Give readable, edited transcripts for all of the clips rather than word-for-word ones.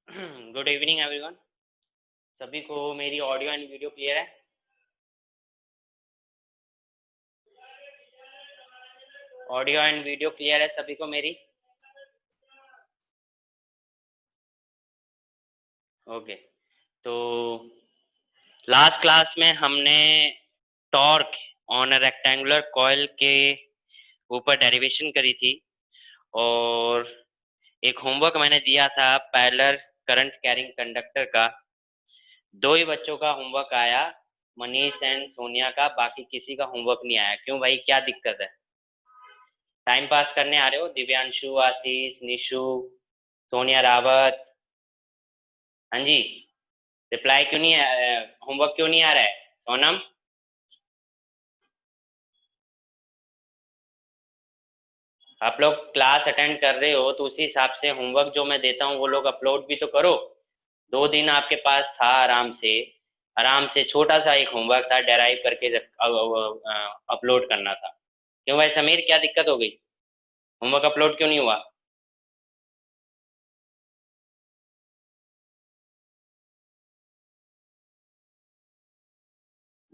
Good evening everyone. सभी को मेरी ऑडियो एंड वीडियो क्लियर है? ऑडियो एंड वीडियो क्लियर है सभी को मेरी? ओके। तो लास्ट क्लास में हमने torque on a rectangular coil के ऊपर डेरिवेशन करी थी, और एक होमवर्क मैंने दिया था पैरेलल करंट कैरिंग कंडक्टर का। दो ही बच्चों का होमवर्क आया, मनीष एंड सोनिया का, बाकी किसी का होमवर्क नहीं आया। क्यों भाई, क्या दिक्कत है? टाइम पास करने आ रहे हो? दिव्यांशु, आशीष, निशु, सोनिया रावत। हाँ जी। रिप्लाई क्यों नहीं, होमवर्क क्यों नहीं आ रहा है? सोनम, आप लोग क्लास अटेंड कर रहे हो तो उसी हिसाब से होमवर्क जो मैं देता हूँ वो लोग अपलोड भी तो करो। 2 दिन आपके पास था, आराम से छोटा सा एक होमवर्क था, डेराइव करके अपलोड करना था। क्यों भाई समीर, क्या दिक्कत हो गई? होमवर्क अपलोड क्यों नहीं हुआ?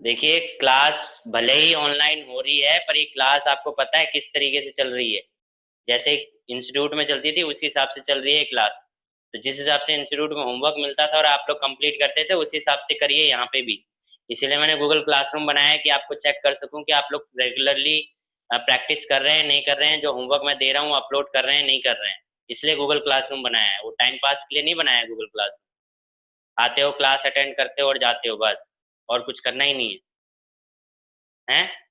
देखिए, क्लास भले ही ऑनलाइन हो रही है, पर ये क्लास आपको पता है किस तरीके से चल रही है? जैसे इंस्टीट्यूट में चलती थी उसी हिसाब से चल रही है क्लास। तो जिस हिसाब से इंस्टीट्यूट में होमवर्क मिलता था और आप लोग कंप्लीट करते थे, उसी हिसाब से करिए यहाँ पे भी। इसीलिए मैंने गूगल क्लासरूम बनाया है कि आपको चेक कर सकूं कि आप लोग रेगुलरली प्रैक्टिस कर रहे हैं नहीं कर रहे हैं, जो होमवर्क मैं दे रहा हूँ अपलोड कर रहे हैं नहीं कर रहे हैं। इसलिए गूगल क्लासरूम बनाया है, वो टाइम पास के लिए नहीं बनाया है गूगल क्लास। आते हो, क्लास अटेंड करते हो और जाते हो, बस। और कुछ करना ही नहीं है। हैं?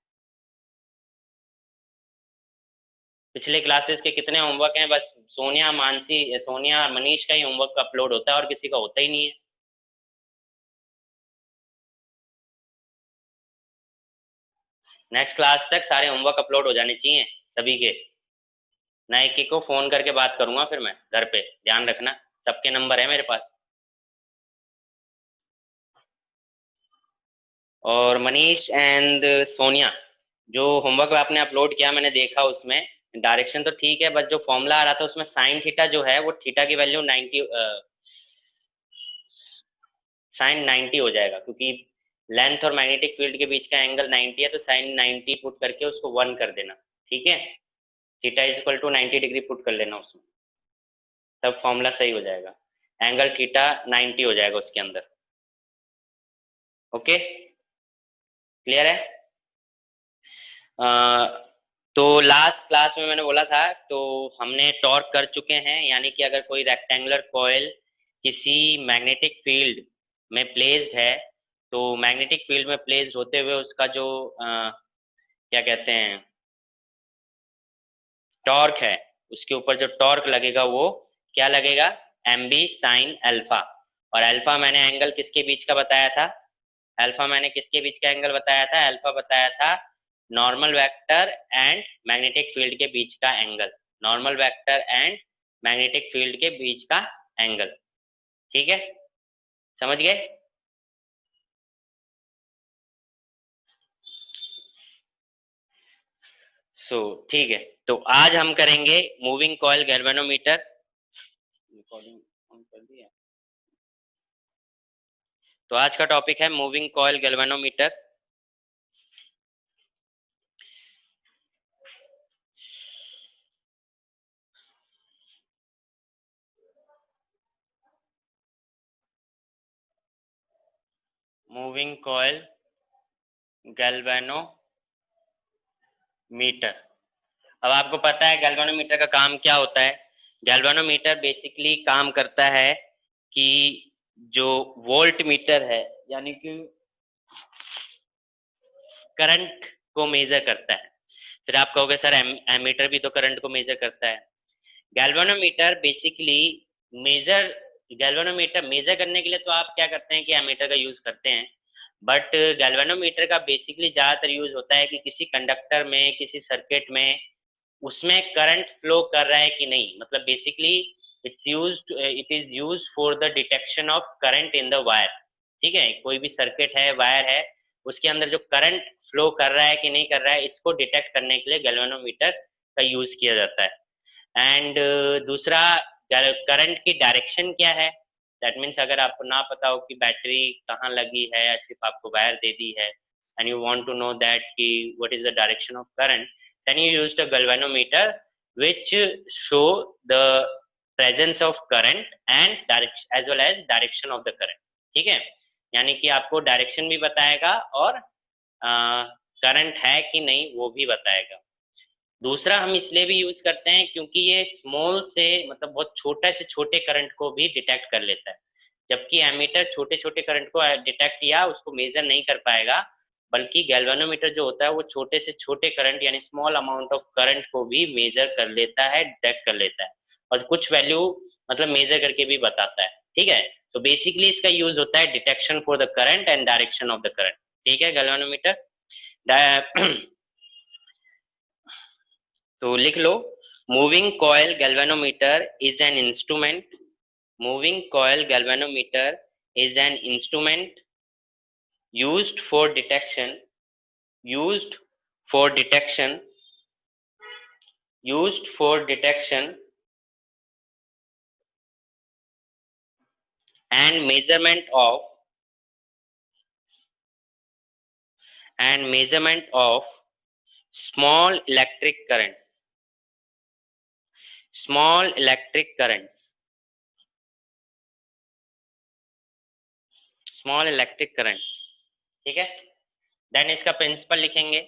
पिछले क्लासेस के कितने होमवर्क हैं? बस सोनिया मनीष का ही होमवर्क अपलोड होता है, और किसी का होता ही नहीं है। नेक्स्ट क्लास तक सारे होमवर्क अपलोड हो जाने चाहिए सभी के। नायकी को फोन करके बात करूंगा फिर मैं घर पे, ध्यान रखना। सबके नंबर है मेरे पास। और मनीष एंड सोनिया, जो होमवर्क आपने अपलोड किया मैंने देखा, उसमें डायरेक्शन तो ठीक है, बस जो फॉर्मूला आ रहा था उसमें साइन थीटा जो है, वो थीटा की वैल्यू 90, साइन 90 हो जाएगा, क्योंकि लेंथ और मैग्नेटिक फील्ड के बीच का एंगल 90 है, तो साइन 90 पुट करके उसको 1 कर देना। ठीक है? Theta is equal to 90 degree put कर लेना उसमें, तब फॉर्मूला सही हो जाएगा। एंगल थीटा 90 हो जाएगा उसके अंदर। ओके, क्लियर है? अ, तो लास्ट क्लास में मैंने बोला था, तो हमने टॉर्क कर चुके हैं, यानी कि अगर कोई रेक्टेंगुलर कॉइल किसी मैग्नेटिक फील्ड में प्लेस्ड है, तो मैग्नेटिक फील्ड में प्लेस्ड होते हुए उसका जो क्या कहते हैं, टॉर्क है, उसके ऊपर जो टॉर्क लगेगा वो क्या लगेगा? M B sine alpha. और अल्फा मैंने एंगल किसके बीच का बताया था? अल्फा मैंने किसके बीच का एंगल बताया था? अल्फा बताया था normal vector and magnetic field के बीच का angle. Normal vector and magnetic field के बीच का एंगल। ठीक है? समझ गए? सो ठीक है। तो आज हम करेंगे moving coil galvanometer. Recording on कर दिया? तो आज का टॉपिक है moving coil galvanometer. Moving coil galvanometer. अब आपको पता है गैल्वेनोमीटर का काम क्या होता है? गैल्वेनोमीटर बेसिकली काम करता है कि जो वोल्ट मीटर है, यानी कि करंट को मेजर करता है। फिर आप कहोगे सर एमीटर भी तो करंट को मेजर करता है। Galvanometer basically measure galvanometer measure करने के लिए तो आप क्या करते हैं कि एमीटर का यूज करते हैं, बट गैल्वेनोमीटर का बेसिकली ज्यादातर यूज होता है कि किसी कंडक्टर में, किसी सर्किट में, उसमें करंट फ्लो कर रहा है कि नहीं। मतलब basically it is use for the detection of current in the wire. ठीक है? कोई भी सर्किट है, वायर है, उसके अंदर जो करंट फ्लो कर रहा है कि नहीं कर रहा है, इसको डिटेक्ट करने के लिए गैल्वेनोमीटर का यूज किया जाता है। एंड दूसरा, करंट की डायरेक्शन क्या है, दैट मीन्स अगर आपको ना पता हो कि बैटरी कहाँ लगी है, सिर्फ आपको वायर दे दी है, and you want to know that ki what is the direction of current, then you use the galvanometer which show the presence of current and direction as well as direction of the current. ठीक है, यानी कि आपको direction भी बताएगा और current है कि नहीं वो भी बताएगा। दूसरा हम इसलिए भी यूज करते हैं क्योंकि ये स्मॉल से मतलब बहुत छोटे से छोटे करंट को भी डिटेक्ट कर लेता है, जबकि एमीटर छोटे छोटे करंट को डिटेक्ट या उसको मेजर नहीं कर पाएगा, बल्कि गैल्वेनोमीटर जो होता है वो छोटे से छोटे करंट यानी स्मॉल अमाउंट ऑफ करंट को भी मेजर कर लेता है, डिटेक्ट कर लेता है और कुछ वैल्यू मतलब मेजर करके भी बताता है। ठीक है, तो बेसिकली इसका यूज होता है detection for the current and direction of the current. ठीक है, गैल्वेनोमीटर तो लिख लो, moving coil galvanometer is an instrument, moving coil galvanometer is an instrument used for detection used for detection used for detection and measurement of small electric currents, small electric currents, small electric currents। ठीक है, then इसका principal लिखेंगे।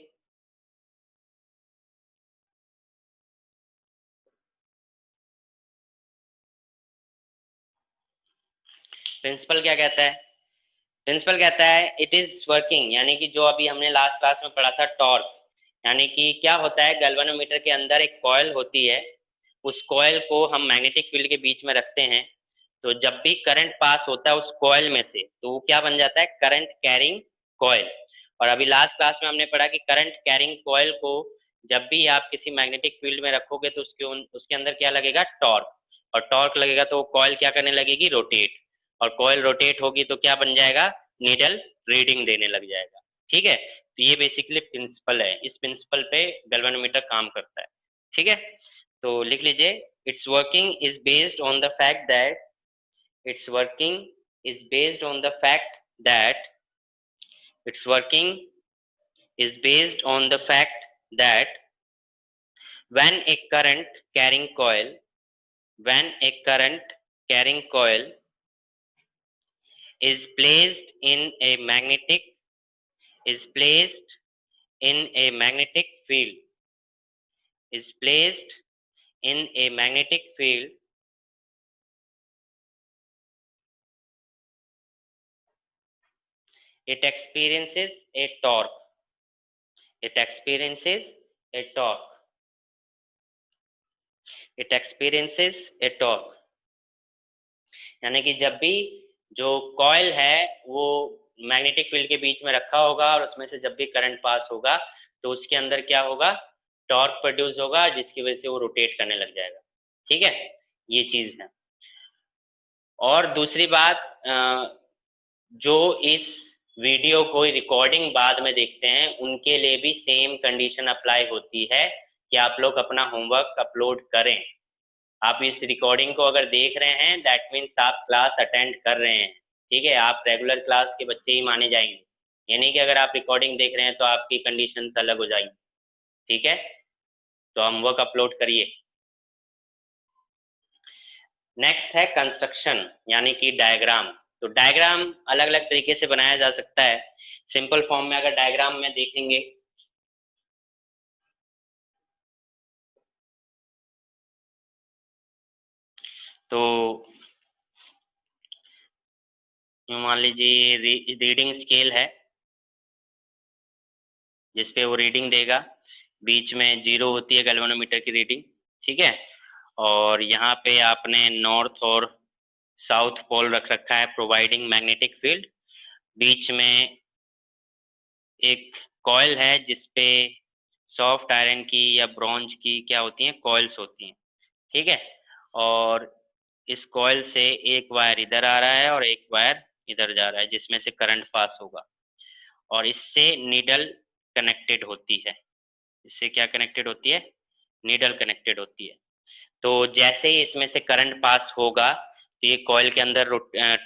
Principal क्या कहता है? Principal कहता है it is working, यानी कि जो अभी हमने लास्ट क्लास में पढ़ा था टॉर्क, यानी कि क्या होता है गैल्वेनोमीटर के अंदर एक कॉइल होती है, उस कॉइल को हम मैग्नेटिक फील्ड के बीच में रखते हैं, तो जब भी करंट पास होता है उस कॉइल में से तो वो क्या बन जाता है, करंट कैरिंग कॉइल। और अभी लास्ट क्लास में हमने पढ़ा कि करंट कैरिंग कॉइल को जब भी आप किसी मैग्नेटिक फील्ड में रखोगे तो उसके अंदर क्या लगेगा, टॉर्क, और टॉर्क लगेगा तो वो कॉइल क्या करने लगेगी, रोटेट, और कॉइल रोटेट होगी तो क्या बन जाएगा, नीडल रीडिंग देने लग जाएगा। ठीक है, तो ये बेसिकली प्रिंसिपल है, इस प्रिंसिपल पे गैल्वेनोमीटर काम करता है। ठीक है, तो लिख लीजिए, it's working is based on the fact that its working is based on the fact that its working is based on the fact that when a current carrying coil when a current carrying coil is placed in a magnetic is placed in a magnetic field is placed in a magnetic field it experiences a torque, it experiences a torque, it experiences a torque। यानी कि जब भी जो coil है वो magnetic field के बीच में रखा होगा और उसमें से जब भी करंट पास होगा तो उसके अंदर क्या होगा, टॉर्क प्रोड्यूस होगा, जिसकी वजह से वो रोटेट करने लग जाएगा। ठीक है, ये चीज है। और दूसरी बात, जो इस वीडियो को रिकॉर्डिंग बाद में देखते हैं उनके लिए भी सेम कंडीशन अप्लाई होती है कि आप लोग अपना होमवर्क अपलोड करें। आप इस रिकॉर्डिंग को अगर देख रहे हैं दैट मीन्स आप क्लास अटेंड कर रहे हैं। ठीक है, आप रेगुलर क्लास के बच्चे ही माने जाएंगे, यानी कि अगर आप रिकॉर्डिंग देख रहे हैं तो आपकी कंडीशन अलग हो जाएगी। ठीक है, तो होमवर्क अपलोड करिए। नेक्स्ट है कंस्ट्रक्शन यानी कि डायग्राम। तो डायग्राम अलग अलग तरीके से बनाया जा सकता है। सिंपल फॉर्म में अगर डायग्राम में देखेंगे तो मान लीजिए रीडिंग स्केल है जिसपे वो रीडिंग देगा, बीच में 0 होती है गैल्वेनोमीटर की रीडिंग। ठीक है, और यहाँ पे आपने नॉर्थ और साउथ पोल रख रखा है प्रोवाइडिंग मैग्नेटिक फील्ड। बीच में एक कॉइल है जिसपे सॉफ्ट आयरन की या ब्रॉन्ज की क्या होती हैं, कॉइल्स होती हैं। ठीक है, और इस कॉइल से एक वायर इधर आ रहा है और एक वायर इधर जा रहा है जिसमें से करंट पास होगा, और इससे नीडल कनेक्टेड होती है। इससे क्या कनेक्टेड होती है, नीडल कनेक्टेड होती है। तो जैसे ही इसमें से करंट पास होगा तो ये कॉइल के अंदर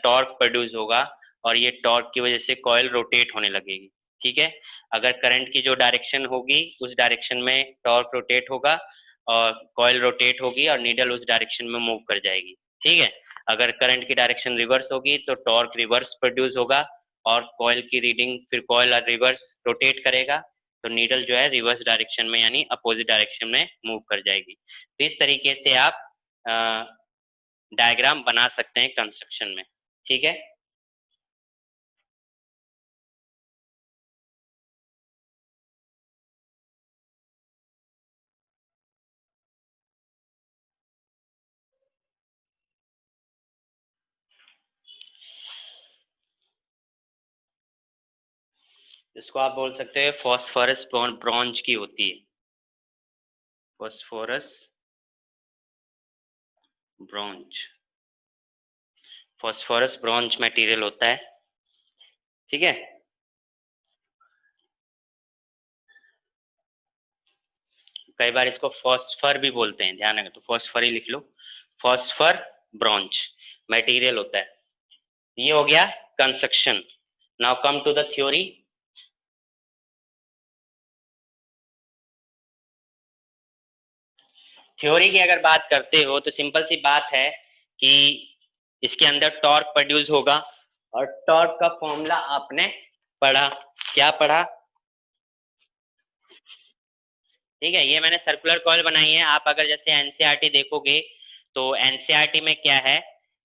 टॉर्क प्रोड्यूस होगा और ये टॉर्क की वजह से कॉइल रोटेट होने लगेगी। ठीक है, अगर करंट की जो डायरेक्शन होगी उस डायरेक्शन में टॉर्क रोटेट होगा और कॉइल रोटेट होगी और नीडल उस डायरेक्शन में मूव कर जाएगी। ठीक है, अगर करंट की डायरेक्शन रिवर्स होगी तो टॉर्क रिवर्स प्रोड्यूस होगा और कॉइल की रीडिंग, फिर कॉइल रिवर्स रोटेट करेगा तो नीडल जो है रिवर्स डायरेक्शन में यानी अपोजिट डायरेक्शन में मूव कर जाएगी। तो इस तरीके से आप डायग्राम बना सकते हैं कंस्ट्रक्शन में। ठीक है, इसको आप बोल सकते हैं फॉस्फोरस ब्रॉन्ज की होती है, phosphorus bronze, phosphorus bronze material होता है। ठीक है, कई बार इसको फॉस्फर भी बोलते हैं, ध्यान रखें, तो फॉस्फर ही लिख लो, फॉस्फर ब्रॉन्ज मटेरियल होता है। ये हो गया construction. Now come to the theory. Theory की अगर बात करते हो तो सिंपल सी बात है कि इसके अंदर टॉर्क प्रोड्यूस होगा और टॉर्क का फॉर्मूला आपने पढ़ा, क्या पढ़ा? ठीक है, ये मैंने सर्कुलर कॉइल बनाई है। आप अगर जैसे एनसीईआरटी देखोगे तो एनसीईआरटी में क्या है,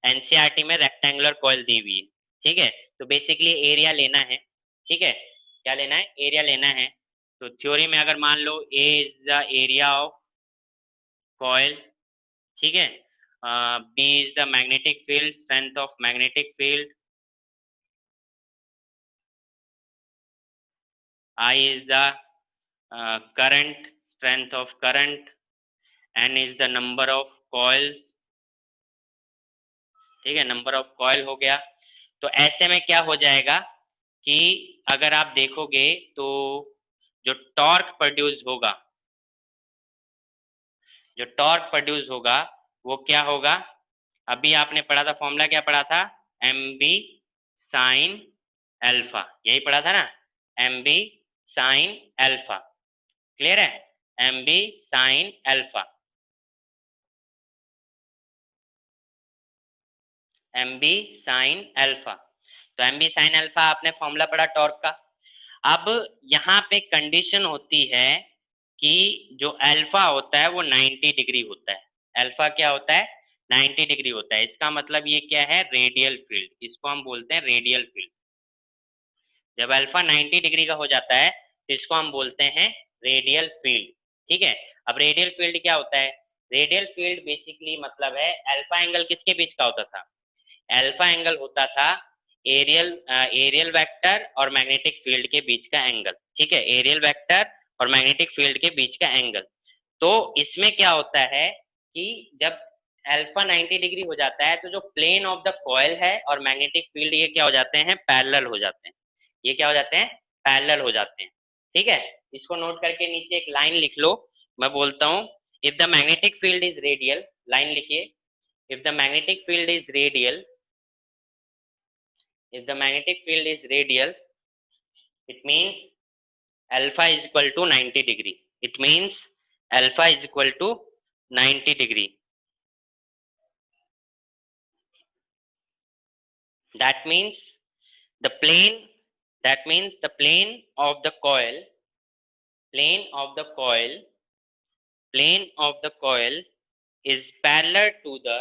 एनसीईआरटी में रेक्टेंगुलर कॉइल दी हुई है। ठीक है, तो बेसिकली एरिया लेना है। ठीक है, क्या लेना है? एरिया लेना है। तो थ्योरी में अगर मान लो A is the area of coil, ठीक है, B is the magnetic field, strength of magnetic field, I is the current, strength of current, n is the number of coils। ठीक है, नंबर ऑफ कॉइल हो गया। तो ऐसे में क्या हो जाएगा कि अगर आप देखोगे तो जो टॉर्क प्रोड्यूस होगा, जो टॉर्क प्रोड्यूस होगा वो क्या होगा? अभी आपने पढ़ा था, फॉर्मूला क्या पढ़ा था? एम बी साइन एल्फा, यही पढ़ा था ना, M B sine alpha. Clear है? M B sine alpha, M B sine alpha. तो एम बी साइन एल्फा आपने फॉर्मूला पढ़ा टॉर्क का। अब यहाँ पे कंडीशन होती है कि जो अल्फा होता है वो 90 डिग्री होता है। अल्फा क्या होता है? 90 डिग्री होता है। इसका मतलब ये क्या है? रेडियल फील्ड, इसको हम बोलते हैं रेडियल फील्ड। जब अल्फा 90 डिग्री का हो जाता है तो इसको हम बोलते हैं रेडियल फील्ड। ठीक है, अब रेडियल फील्ड क्या होता है? रेडियल फील्ड बेसिकली मतलब है, अल्फा एंगल किसके बीच का होता था? अल्फा एंगल होता था एरियल वेक्टर और मैग्नेटिक फील्ड के बीच का एंगल। ठीक है, एरियल वेक्टर और मैग्नेटिक फील्ड के बीच का एंगल। तो इसमें क्या होता है कि जब अल्फा 90 डिग्री हो जाता है तो जो प्लेन ऑफ द कॉइल है और मैग्नेटिक फील्ड ये क्या हो जाते हैं? पैरेलल हो जाते हैं। ये क्या हो जाते हैं? पैरेलल हो जाते हैं। ठीक है, इसको नोट करके नीचे एक लाइन लिख लो। मैं बोलता हूँ, if the magnetic field is radial, line लिखिए, if the magnetic field is radial, if the magnetic field is radial, it means alpha is equal to 90 degree, it means alpha is equal to 90 degree, that means the plane, that means the plane of the coil, plane of the coil, plane of the coil is parallel to the,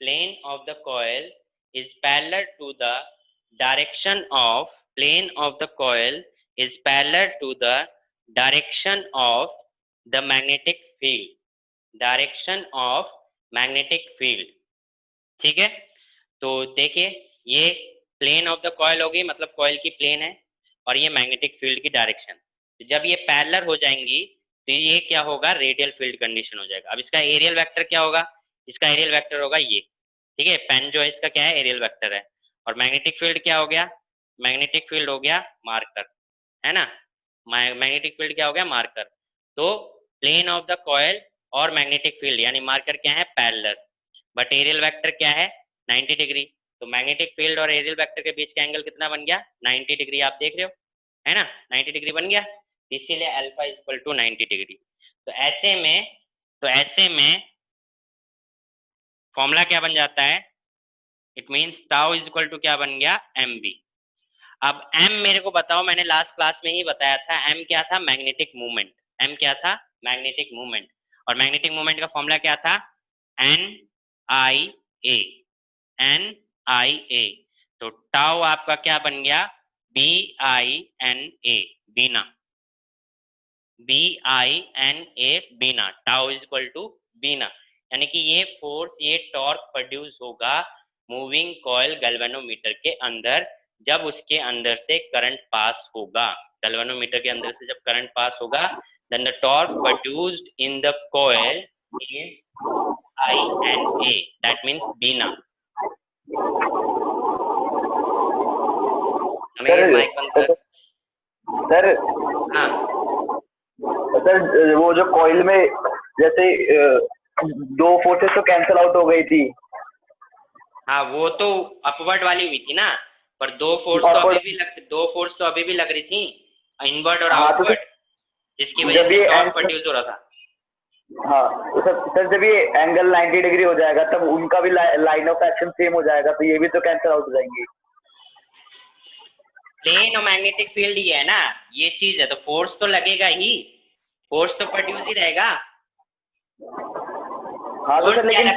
plane of the coil is parallel to the direction of, plane of the coil is parallel to the direction of the magnetic field, direction of magnetic field। ठीक है, तो देखिए ये plane of the coil होगी, मतलब coil की plane है, और ये मैग्नेटिक फील्ड की डायरेक्शन। तो जब ये पैरेलल हो जाएंगी तो ये क्या होगा? रेडियल फील्ड कंडीशन हो जाएगा। अब इसका एरियल वेक्टर क्या होगा? इसका एरियल वेक्टर होगा ये। ठीक है, पेन जो है इसका क्या है? एरियल वेक्टर है। और मैग्नेटिक फील्ड क्या हो गया? मैग्नेटिक फील्ड हो गया मार्कर, है ना, मैग्नेटिक फील्ड क्या हो गया? मार्कर। तो प्लेन ऑफ द कॉइल और मैग्नेटिक फील्ड यानी मार्कर क्या है? पैरेलल। बट एरियल वेक्टर क्या है? 90 डिग्री। तो मैग्नेटिक फील्ड और एरियल वेक्टर के बीच का एंगल कितना बन गया? 90 डिग्री। आप देख रहे हो, है ना, 90 डिग्री बन गया, इसीलिए अल्फा इक्वल टू 90 डिग्री। तो ऐसे में फॉर्मूला क्या बन जाता है? It means tau is equal to क्या बन गया? M B. अब एम मेरे को बताओ, मैंने लास्ट क्लास में ही बताया था, एम क्या था? Magnetic movement. एम क्या था? Magnetic movement. और मैग्नेटिक मूवमेंट का फॉर्मूला क्या था? N I A. N I A. तो टाउ आपका क्या बन गया? बी आई एन ए, बीना। बी आई एन ए, बीना। टाउ इज इक्वल टू बीना। यानी कि ये फोर्स, ये टॉर्क प्रोड्यूस होगा मूविंग कॉइल गैल्वेनोमीटर के अंदर, जब उसके अंदर से करंट पास होगा। गैल्वेनोमीटर के अंदर से जब करंट पास होगा, then the torque produced in the coil is INA, that means बीना। हमें माइक बंद कर। सर हाँ सर, वो जो कॉइल में जैसे दो फोर्सेस तो कैंसिल आउट हो गई थी। हाँ, वो तो अपवर्ड वाली हुई थी ना, पर दो फोर्स तो अभी भी लग रही थी, इनवर्ड और हाँ, तो आउटवर्ड, जिसकी वजह से टॉर्क प्रोड्यूस हो रहा था। हाँ, तो सर जब ये एंगल 90 डिग्री हो जाएगा तब उनका भी लाइन ऑफ एक्शन सेम हो जाएगा, तो ये भी तो कैंसिल आउट हो जाएंगे। प्लेन और मैग्नेटिक फील्ड ही है ना, ये चीज है, तो फोर्स तो लगेगा ही, फोर्स तो प्रोड्यूस ही रहेगा। हाँ तो सर, लेकिन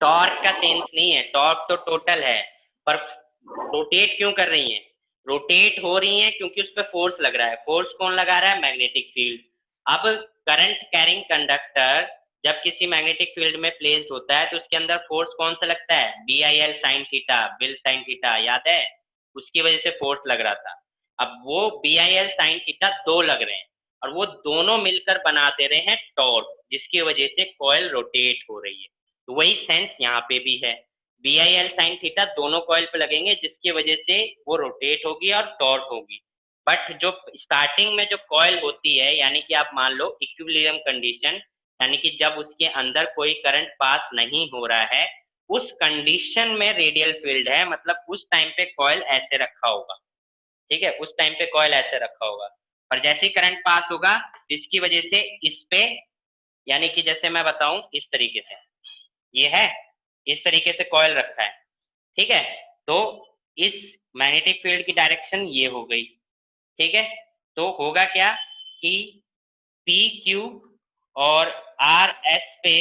टॉर्क का सेंस नहीं है, टॉर्क तो टोटल है, पर रोटेट क्यों कर रही है? रोटेट हो रही है क्योंकि उस पर फोर्स लग रहा है। फोर्स कौन लगा रहा है? Magnetic field. अब करंट कैरिंग कंडक्टर जब किसी मैग्नेटिक फील्ड में प्लेस्ड होता है तो उसके अंदर फोर्स कौन सा लगता है? B I L sine theta, BIL sine theta, याद है? उसकी वजह से फोर्स लग रहा था। अब वो B I L sine theta दो लग रहे हैं, और वो दोनों मिलकर बना दे रहे हैं टॉर्क, जिसकी वजह से कॉइल रोटेट हो रही है। तो वही सेंस यहाँ पे भी है, B I L sine theta दोनों कॉइल पे लगेंगे, जिसकी वजह से वो रोटेट होगी और टॉर्क होगी। बट जो स्टार्टिंग में जो कॉइल होती है, यानी कि आप मान लो इक्विलिब्रियम कंडीशन, यानी कि जब उसके अंदर कोई करंट पास नहीं हो रहा है, उस कंडीशन में रेडियल फील्ड है, मतलब उस टाइम पे कॉइल ऐसे रखा होगा। ठीक है, उस टाइम पे कॉइल ऐसे रखा होगा, पर जैसे ही करंट पास होगा तो इसकी वजह से इस पे, यानी कि जैसे मैं बताऊं इस तरीके से, ये है, इस तरीके से कॉइल रखा है, ठीक है, तो इस मैग्नेटिक फील्ड की डायरेक्शन ये हो गई। ठीक है, तो होगा क्या कि पी क्यू और आर एस पे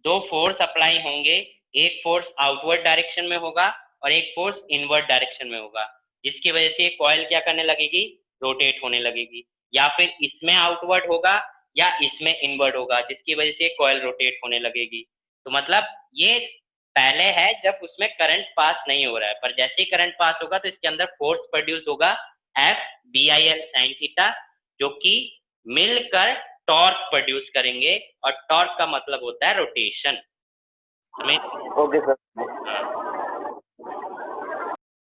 दो फोर्स अप्लाई होंगे, एक फोर्स आउटवर्ड डायरेक्शन में होगा और एक फोर्स इनवर्ड डायरेक्शन में होगा, जिसकी वजह से कॉइल क्या करने लगेगी? रोटेट होने लगेगी। या फिर इसमें आउटवर्ड होगा या इसमें इनवर्ड होगा, जिसकी वजह से कॉइल रोटेट होने लगेगी। तो मतलब ये पहले है जब उसमें करंट पास नहीं हो रहा है, पर जैसे ही करंट पास होगा तो इसके अंदर फोर्स प्रोड्यूस होगा F B I L sine theta, जो कि मिलकर टॉर्क प्रोड्यूस करेंगे, और टॉर्क का मतलब होता है रोटेशन। Okay sir.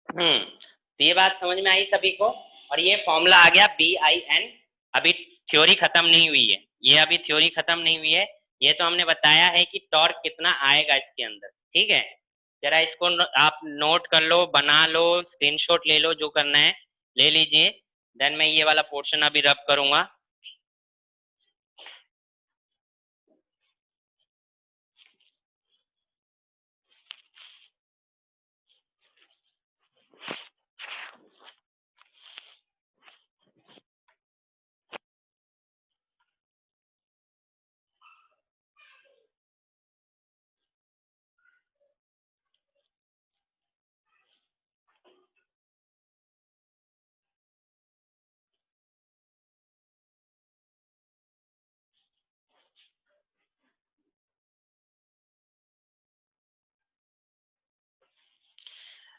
तो ये बात समझ में आई सभी को, और ये फॉर्मूला आ गया बी आई एन। अभी थ्योरी खत्म नहीं हुई है, ये अभी थ्योरी खत्म नहीं हुई है, ये तो हमने बताया है कि टॉर्क कितना आएगा इसके अंदर। ठीक है, जरा इसको आप नोट कर लो, बना लो, स्क्रीनशॉट ले लो, जो करना है ले लीजिए। देन मैं ये वाला पोर्शन अभी रब करूंगा।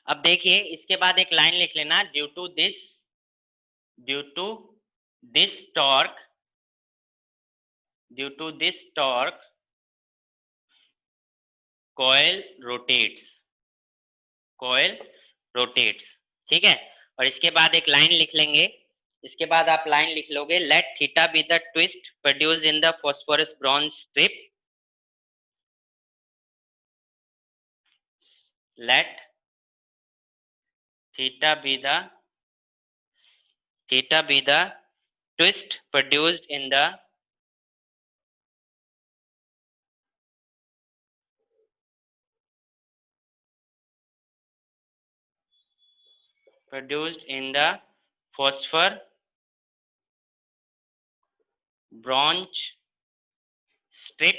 अब देखिए, इसके बाद एक लाइन लिख लेना, due to this torque, due to this torque coil rotates, coil rotates. ठीक है, और इसके बाद एक लाइन लिख लेंगे, इसके बाद आप लाइन लिख लोगे, let theta be the twist produce in the phosphorus bronze strip, let theta be the twist produced in the phosphor bronze strip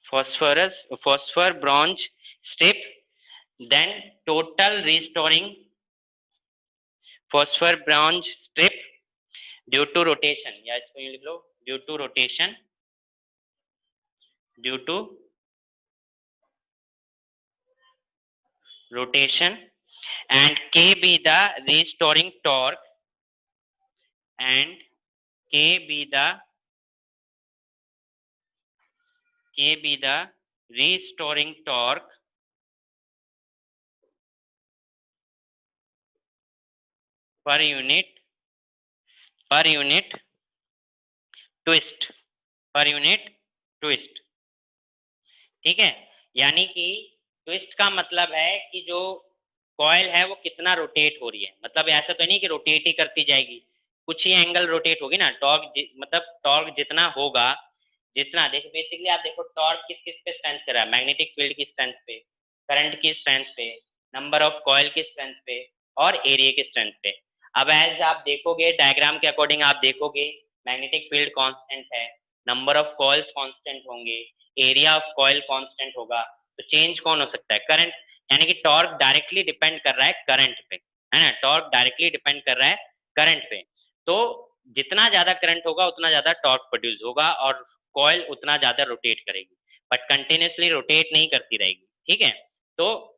phosphor bronze strip, then total restoring phosphor bronze strip due to rotation, या इसको यूं लिख लो, due to rotation and K be the restoring torque and K be the restoring torque per unit twist, ठीक है। यानी कि twist का मतलब है कि जो कॉइल है वो कितना रोटेट हो रही है, मतलब ऐसा तो नहीं कि रोटेट ही करती जाएगी, कुछ ही एंगल रोटेट होगी ना। मतलब टॉर्क जितना होगा, जितना देखो बेसिकली आप देखो टॉर्क किस किस पे स्ट्रेंथ कर रहा है, मैग्नेटिक फील्ड की स्ट्रेंथ पे, करंट की स्ट्रेंथ पे, नंबर ऑफ कॉइल की स्ट्रेंथ पे और एरिया की स्ट्रेंथ पे। अब एज आप देखोगे डायग्राम के अकॉर्डिंग आप देखोगे मैग्नेटिक फील्ड कांस्टेंट है, नंबर ऑफ कॉइल्स कांस्टेंट होंगे, एरिया ऑफ कॉइल कांस्टेंट होगा, तो चेंज कौन हो सकता है, करंट। यानी कि टॉर्क डायरेक्टली डिपेंड कर रहा है करंट पे, है ना, टॉर्क डायरेक्टली डिपेंड कर रहा है करंट पे। तो जितना ज्यादा करंट होगा उतना ज्यादा टॉर्क प्रोड्यूस होगा और कॉइल उतना ज्यादा रोटेट करेगी, बट कंटिन्यूसली रोटेट नहीं करती रहेगी, ठीक है। तो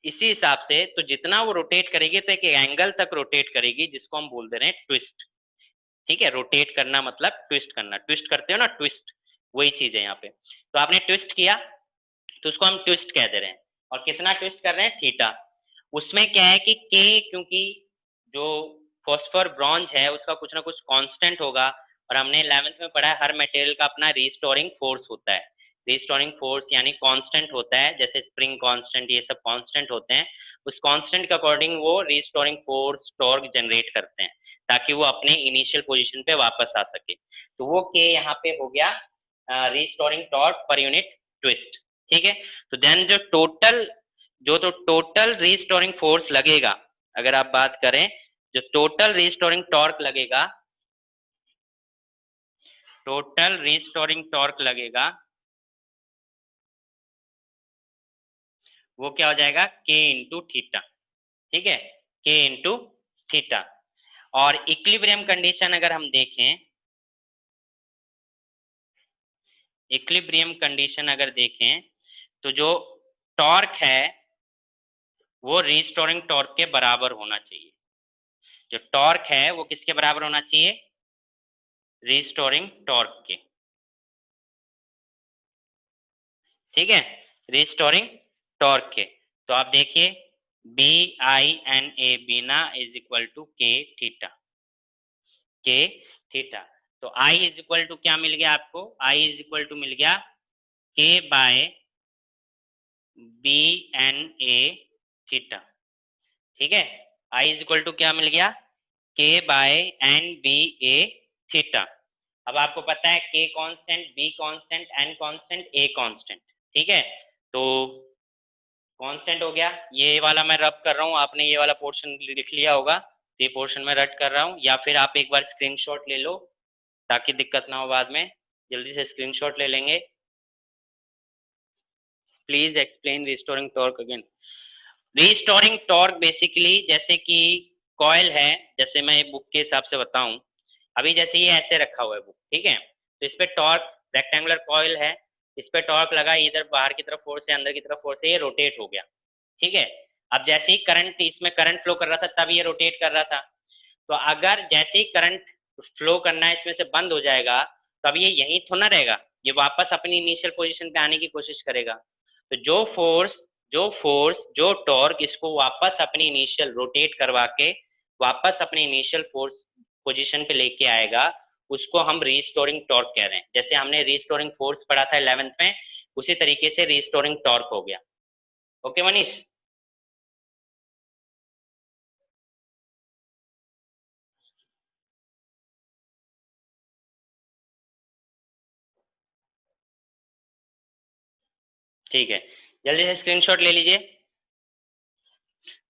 इसी हिसाब से तो जितना वो रोटेट करेगी तो एक एंगल तक रोटेट करेगी, जिसको हम बोल दे रहे हैं ट्विस्ट, ठीक है। रोटेट करना मतलब ट्विस्ट करना, ट्विस्ट करते हो ना, ट्विस्ट, वही चीज है यहाँ पे। तो आपने ट्विस्ट किया तो उसको हम ट्विस्ट कह दे रहे हैं, और कितना ट्विस्ट कर रहे हैं, थीटा। उसमें क्या है कि के, क्योंकि जो फॉस्फर ब्रॉन्ज है उसका कुछ ना कुछ कांस्टेंट होगा, और हमने 11th में पढ़ा है हर मटेरियल का अपना रिस्टोरिंग फोर्स होता है। रिस्टोरिंग फोर्स यानी कांस्टेंट होता है, जैसे स्प्रिंग कांस्टेंट, ये सब कांस्टेंट होते हैं। उस कांस्टेंट के अकॉर्डिंग वो रिस्टोरिंग फोर्स टॉर्क जनरेट करते हैं, ताकि वो अपने इनिशियल पोजीशन पे वापस आ सके। तो वो के यहाँ पे हो गया restoring torque per unit twist, ठीक है। तो देन जो टोटल रिस्टोरिंग फोर्स लगेगा, अगर आप बात करें जो टोटल रिस्टोरिंग टॉर्क लगेगा, वो क्या हो जाएगा, के इंटू थीटा, ठीक है, के इंटू थीटा। और इक्विलिब्रियम कंडीशन अगर हम देखें, इक्विलिब्रियम कंडीशन अगर देखें तो जो टॉर्क है वो रिस्टोरिंग टॉर्क के बराबर होना चाहिए। जो टॉर्क है वो किसके बराबर होना चाहिए, रिस्टोरिंग टॉर्क के, ठीक है, रिस्टोरिंग टॉर्क के। तो आप देखिए B I N A BNA is equal to K theta, K theta. तो आई इज इक्वल टू क्या मिल गया आपको, आई इज इक्वल टू मिल गया K by B N A theta, ठीक है। आई इज इक्वल टू क्या मिल गया, K by N B A theta. अब आपको पता है K constant, B constant, N constant, A constant, ठीक है। तो कांस्टेंट हो गया, ये वाला मैं रब कर रहा हूँ, आपने ये वाला पोर्शन लिख लिया होगा, ये पोर्शन में रट कर रहा हूँ, या फिर आप एक बार स्क्रीनशॉट ले लो ताकि दिक्कत ना हो बाद में, जल्दी से स्क्रीनशॉट ले लेंगे। Please explain restoring torque again. Restoring torque basically जैसे कि कॉइल है, जैसे मैं बुक के हिसाब से बताऊं, अभी जैसे ये ऐसे रखा हुआ है बुक, ठीक है, तो इस पे टॉर्क, रेक्टेंगुलर कॉइल है, इस पे टॉर्क लगा, इधर बाहर की तरफ फोर्स है, अंदर की तरफ फोर्स है, ये रोटेट हो गया, ठीक है। अब जैसे ही करंट, इसमें करंट फ्लो कर रहा था तब ये रोटेट कर रहा था, तो अगर जैसे ही करंट फ्लो करना है इसमें से बंद हो जाएगा, तो अब ये यहीं थोड़ा ना रहेगा, ये वापस अपनी इनिशियल पोजीशन पे आने की कोशिश करेगा। तो जो टॉर्क इसको वापस अपनी इनिशियल रोटेट करवा के वापस अपनी इनिशियल फोर्स पोजीशन पे लेके आएगा, उसको हम रिस्टोरिंग टॉर्क कह रहे हैं। जैसे हमने रिस्टोरिंग फोर्स पढ़ा था 11th में, उसी तरीके से रिस्टोरिंग टॉर्क हो गया। ओके मनीष? ठीक है, जल्दी से स्क्रीनशॉट ले लीजिए।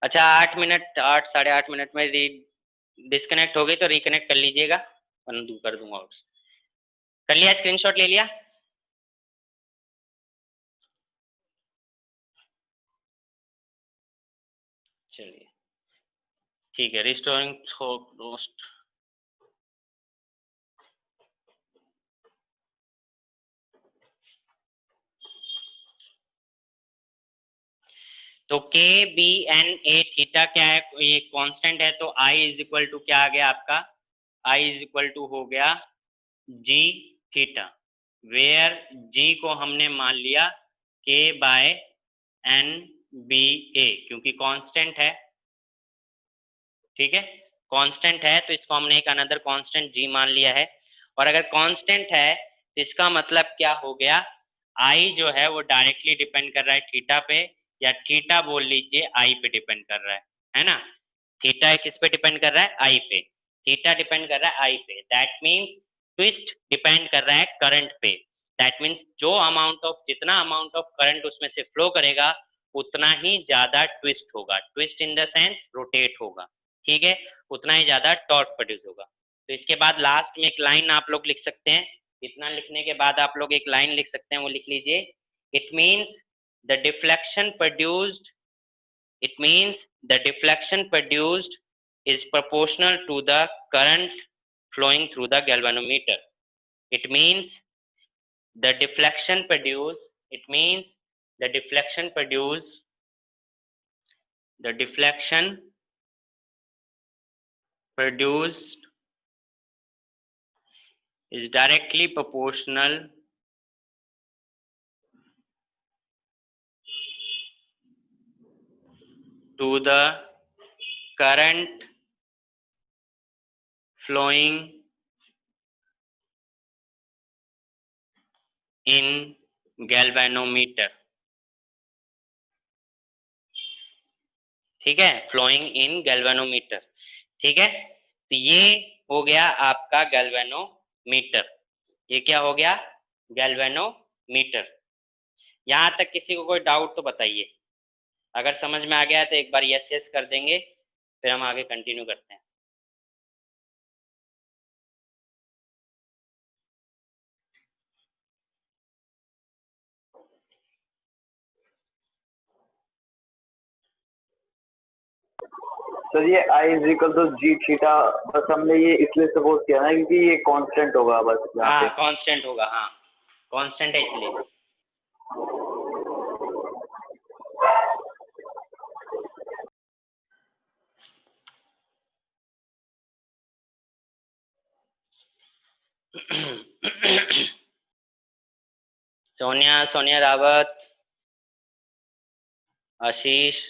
अच्छा 8 मिनट, 8 साढ़े 8 मिनट में डिस्कनेक्ट हो गई तो रिकनेक्ट कर लीजिएगा, वरना कर दूंगा। और कर लिया? स्क्रीनशॉट ले लिया? चलिए ठीक है, रिस्टोरिंग रोस्ट। तो के बी एन ए थीटा क्या है? ये कांस्टेंट है, तो आई इज इक्वल टू क्या आ गया आपका? आई इज इक्वल टू हो गया जी थीटा, वेयर जी को हमने मान लिया के बाय एन बी ए, क्योंकि कांस्टेंट है। ठीक है, कांस्टेंट है तो इसको हमने एक अनदर कांस्टेंट जी मान लिया है। और अगर कांस्टेंट है तो इसका मतलब क्या हो गया? आई जो है वो डायरेक्टली डिपेंड कर रहा है थीटा पे, या थीटा बोल लीजिए आई पे डिपेंड कर रहा है ना? थीटा किस पे डिपेंड कर रहा है? आई पे। थीटा डिपेंड कर रहा है आई पे, दैट मीन्स ट्विस्ट डिपेंड कर रहा है करंट पे। दैट मीन्स जो अमाउंट ऑफ, जितना अमाउंट ऑफ करंट उसमें से फ्लो करेगा उतना ही ज्यादा ट्विस्ट होगा। Twist in the sense rotate होगा। ठीक है, उतना ही ज्यादा टॉर्क प्रोड्यूस होगा। तो इसके बाद लास्ट में एक लाइन आप लोग लिख सकते हैं। इतना लिखने के बाद आप लोग एक लाइन लिख सकते हैं, वो लिख लीजिए। It means the deflection produced, it means the deflection produced is proportional to the current flowing through the galvanometer. It means the deflection produced, it means the deflection produced, the deflection produced is directly proportional to the current flowing in galvanometer. ठीक है, flowing in galvanometer. ठीक है, तो ये हो गया आपका galvanometer. ये क्या हो गया? गैल्वेनोमीटर। यहां तक किसी को कोई डाउट तो बताइए। अगर समझ में आ गया तो एक बार यस यस कर देंगे, फिर हम आगे कंटिन्यू करते हैं। सर ये I is equal to G theta, बस हमने ये इसलिए सपोज किया ना क्योंकि ये कांस्टेंट होगा बस यहाँ हाँ पे। कांस्टेंट होगा, हाँ कांस्टेंट है इसलिए। Sonia, Sonia Rawat, Ashish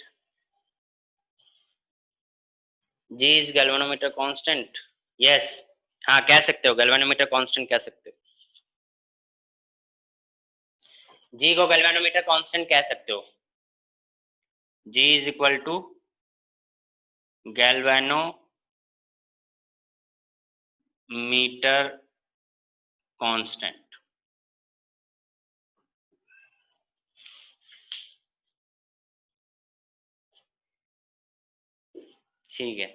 ji, is galvanometer constant? Yes, हाँ कह सकते हो, गैल्वेनोमीटर कांस्टेंट कह सकते हो। जी को गैल्वेनोमीटर कांस्टेंट कह सकते हो। G is equal to galvanometer constant. ठीक है,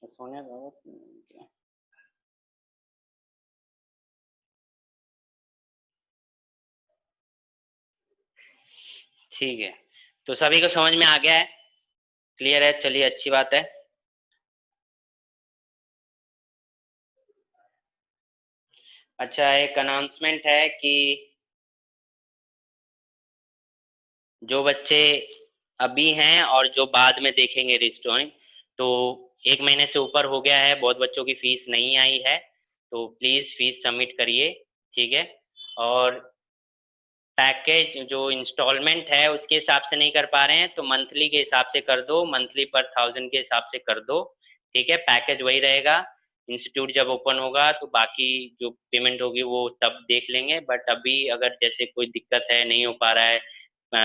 सोनिया रावत ठीक है, तो सभी को समझ में आ गया है? क्लियर है? चलिए अच्छी बात है। अच्छा एक अनाउंसमेंट है कि जो बच्चे अभी हैं और जो बाद में देखेंगे रिस्टोरिंग, तो 1 महीने से ऊपर हो गया है, बहुत बच्चों की फीस नहीं आई है, तो प्लीज फीस सबमिट करिए। ठीक है, और पैकेज जो इंस्टॉलमेंट है उसके हिसाब से नहीं कर पा रहे हैं तो मंथली के हिसाब से कर दो, मंथली पर 1000 के हिसाब से कर दो। ठीक है, पैकेज वही रहेगा। इंस्टीट्यूट जब ओपन होगा तो बाकी जो पेमेंट होगी वो तब देख लेंगे, बट अभी अगर जैसे कोई दिक्कत है, नहीं हो पा रहा है,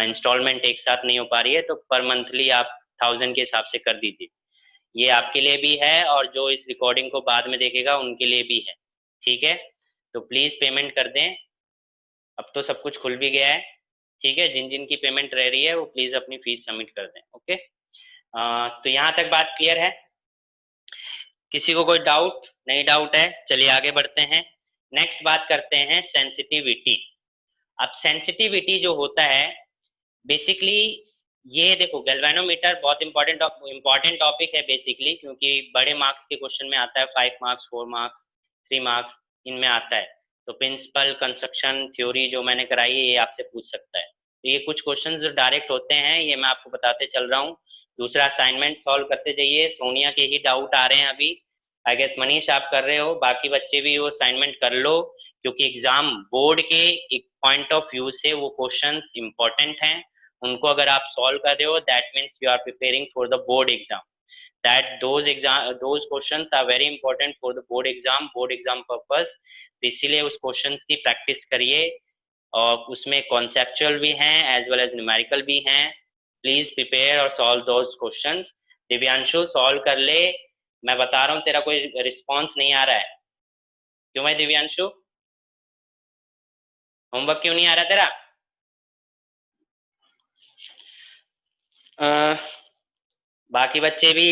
इंस्टॉलमेंट एक साथ नहीं हो पा रही है, तो पर मंथली आप 1000 के हिसाब से कर दीजिए। ये आपके लिए भी है और जो इस रिकॉर्डिंग को बाद में देखेगा उनके लिए भी है, ठीक है। तो प्लीज पेमेंट कर दें, अब तो सब कुछ खुल भी गया है, ठीक है। जिन जिन की पेमेंट रह रही है वो प्लीज अपनी फीस सबमिट कर दें, ओके। तो यहाँ तक बात क्लियर है? किसी को कोई डाउट? नहीं डाउट है, चलिए आगे बढ़ते हैं। नेक्स्ट बात करते हैं सेंसिटिविटी। अब सेंसिटिविटी जो होता है बेसिकली, ये देखो गैल्वेनोमीटर बहुत इंपॉर्टेंट टॉपिक है बेसिकली, क्योंकि बड़े मार्क्स के क्वेश्चन में आता है, 5 मार्क्स, 4 मार्क्स, 3 मार्क्स, इनमें आता है। तो प्रिंसिपल, कंस्ट्रक्शन थ्योरी जो मैंने कराई है ये आपसे पूछ सकता है। तो ये कुछ क्वेश्चन जो डायरेक्ट होते हैं ये मैं आपको बताते चल रहा हूँ। दूसरा असाइनमेंट सॉल्व करते जाइए। सोनिया के ही डाउट आ रहे हैं अभी, आई गेस मनीष आप कर रहे हो, बाकी बच्चे भी वो असाइनमेंट कर लो, क्योंकि एग्जाम बोर्ड के एक पॉइंट ऑफ व्यू से वो क्वेश्चंस इंपॉर्टेंट हैं। उनको अगर आप सॉल्व कर रहे हो that means you are preparing for the board exam, that those questions are very important for the board exam purpose। तो इसीलिए उस क्वेश्चंस की प्रैक्टिस करिए, और उसमें कॉन्सेप्चुअल भी हैं एज वेल एज न्यूमेरिकल भी हैं। प्लीज प्रिपेयर और solve those questions. Divyanshu solve कर ले, मैं बता रहा हूँ तेरा कोई रिस्पॉन्स नहीं आ रहा है। क्यों भाई दिव्यांशु, होमवर्क क्यों नहीं आ रहा तेरा? बाकी बच्चे भी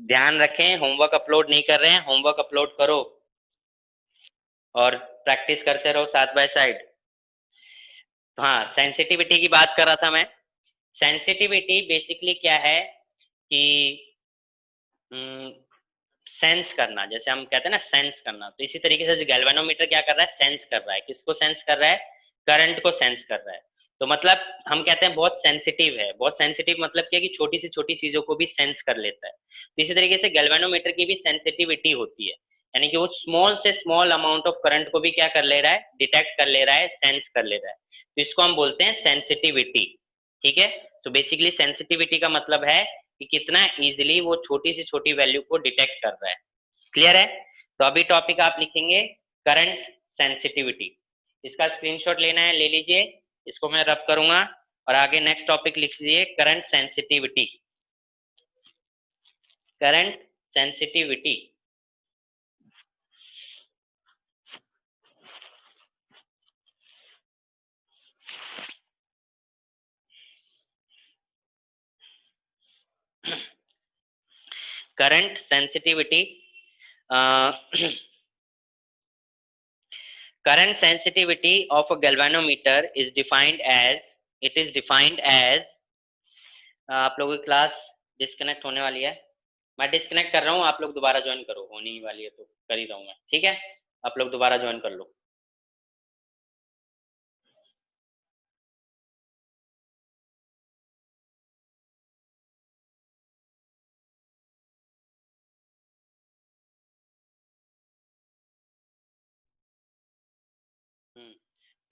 ध्यान रखें, होमवर्क अपलोड नहीं कर रहे हैं, होमवर्क अपलोड करो और प्रैक्टिस करते रहो साइड बाय साइड। हाँ, सेंसिटिविटी की बात कर रहा था मैं। सेंसिटिविटी बेसिकली क्या है कि सेंस करना, जैसे हम कहते हैं ना सेंस करना, तो इसी तरीके से गैल्वेनोमीटर क्या कर रहा है, सेंस कर रहा है। किसको सेंस कर रहा है? करंट को सेंस कर रहा है। तो मतलब हम कहते हैं बहुत सेंसिटिव है। बहुत सेंसिटिव मतलब क्या कि छोटी से छोटी चीजों को भी सेंस कर लेता है। तो इसी तरीके से गैल्वेनोमीटर की भी सेंसिटिविटी होती है, यानी कि वो स्मॉल से स्मॉल अमाउंट ऑफ करंट को भी क्या कर ले रहा है, डिटेक्ट कर ले रहा है, सेंस कर ले रहा है। तो इसको हम बोलते हैं सेंसिटिविटी, ठीक है। तो बेसिकली सेंसिटिविटी का मतलब है कि कितना इजीली वो छोटी से छोटी वैल्यू को डिटेक्ट कर रहा है। क्लियर है? तो अभी टॉपिक आप लिखेंगे करंट सेंसिटिविटी। इसका स्क्रीनशॉट लेना है, ले लीजिए, इसको मैं रब करूंगा और आगे नेक्स्ट टॉपिक लिख लीजिए current sensitivity. Current sensitivity, current sensitivity. current sensitivity of a galvanometer is defined as, it is defined as, आप लोगों की क्लास डिस्कनेक्ट होने वाली है, मैं डिस्कनेक्ट कर रहा हूँ, आप लोग दोबारा ज्वाइन करो, होने ही वाली है तो कर ही रहा हूँ मैं, ठीक है। आप लोग दोबारा ज्वाइन कर लो।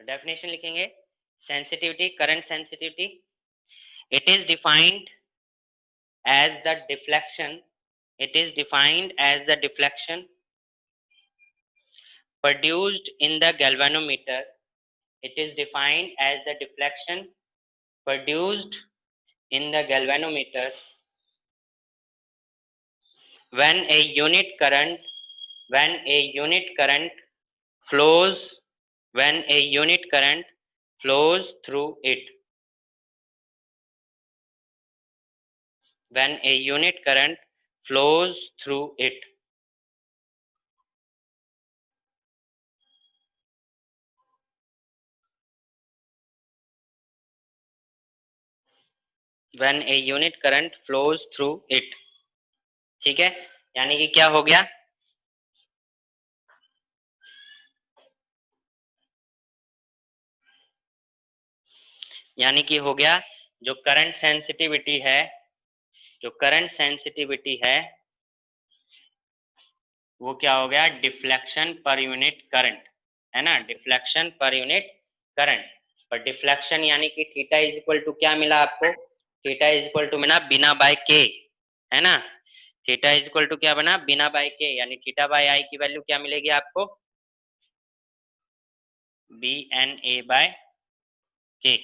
डेफिनेशन लिखेंगे sensitivity, current sensitivity, it is defined as the deflection, it is defined as the deflection produced in the galvanometer, it is defined as the deflection produced in the galvanometer when a unit current, when a unit current flows, when a unit current flows through it, when a unit current flows through it, when a unit current flows through it, ठीक है। यानी कि क्या हो गया, यानी कि हो गया जो करंट सेंसिटिविटी है, जो करंट सेंसिटिविटी है वो क्या हो गया, डिफ्लेक्शन पर यूनिट करंट, है ना, डिफ्लेक्शन पर यूनिट करंट। पर डिफ्लेक्शन यानी कि थीटा इज इक्वल टू क्या मिला आपको, थीटा इज इक्वल टू मिला बिना बाय के, है ना। थीटा इज इक्वल टू क्या बना, बिना बाय के, यानी थीटा बाय आई की वैल्यू क्या मिलेगी आपको, बी एन ए बाय के,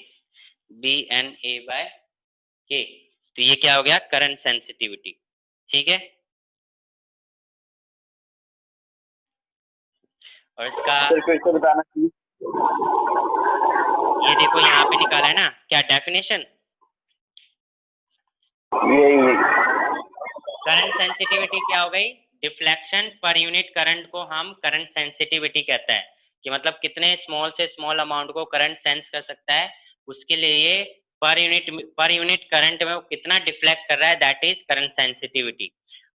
बी एन ए बाय के। तो ये क्या हो गया, करंट सेंसिटिविटी। ठीक है, और इसका सर फिर से बताना प्लीज। ये देखो यहाँ पे निकाला है ना, क्या डेफिनेशन, यही करंट सेंसिटिविटी क्या हो गई, डिफ्लेक्शन पर यूनिट करंट को हम करंट सेंसिटिविटी कहते हैं, कि मतलब कितने स्मॉल से स्मॉल अमाउंट को करंट सेंस कर सकता है, उसके लिए पर यूनिट करंट में वो कितना डिफ्लेक्ट कर रहा है, दैट इज करंट सेंसिटिविटी।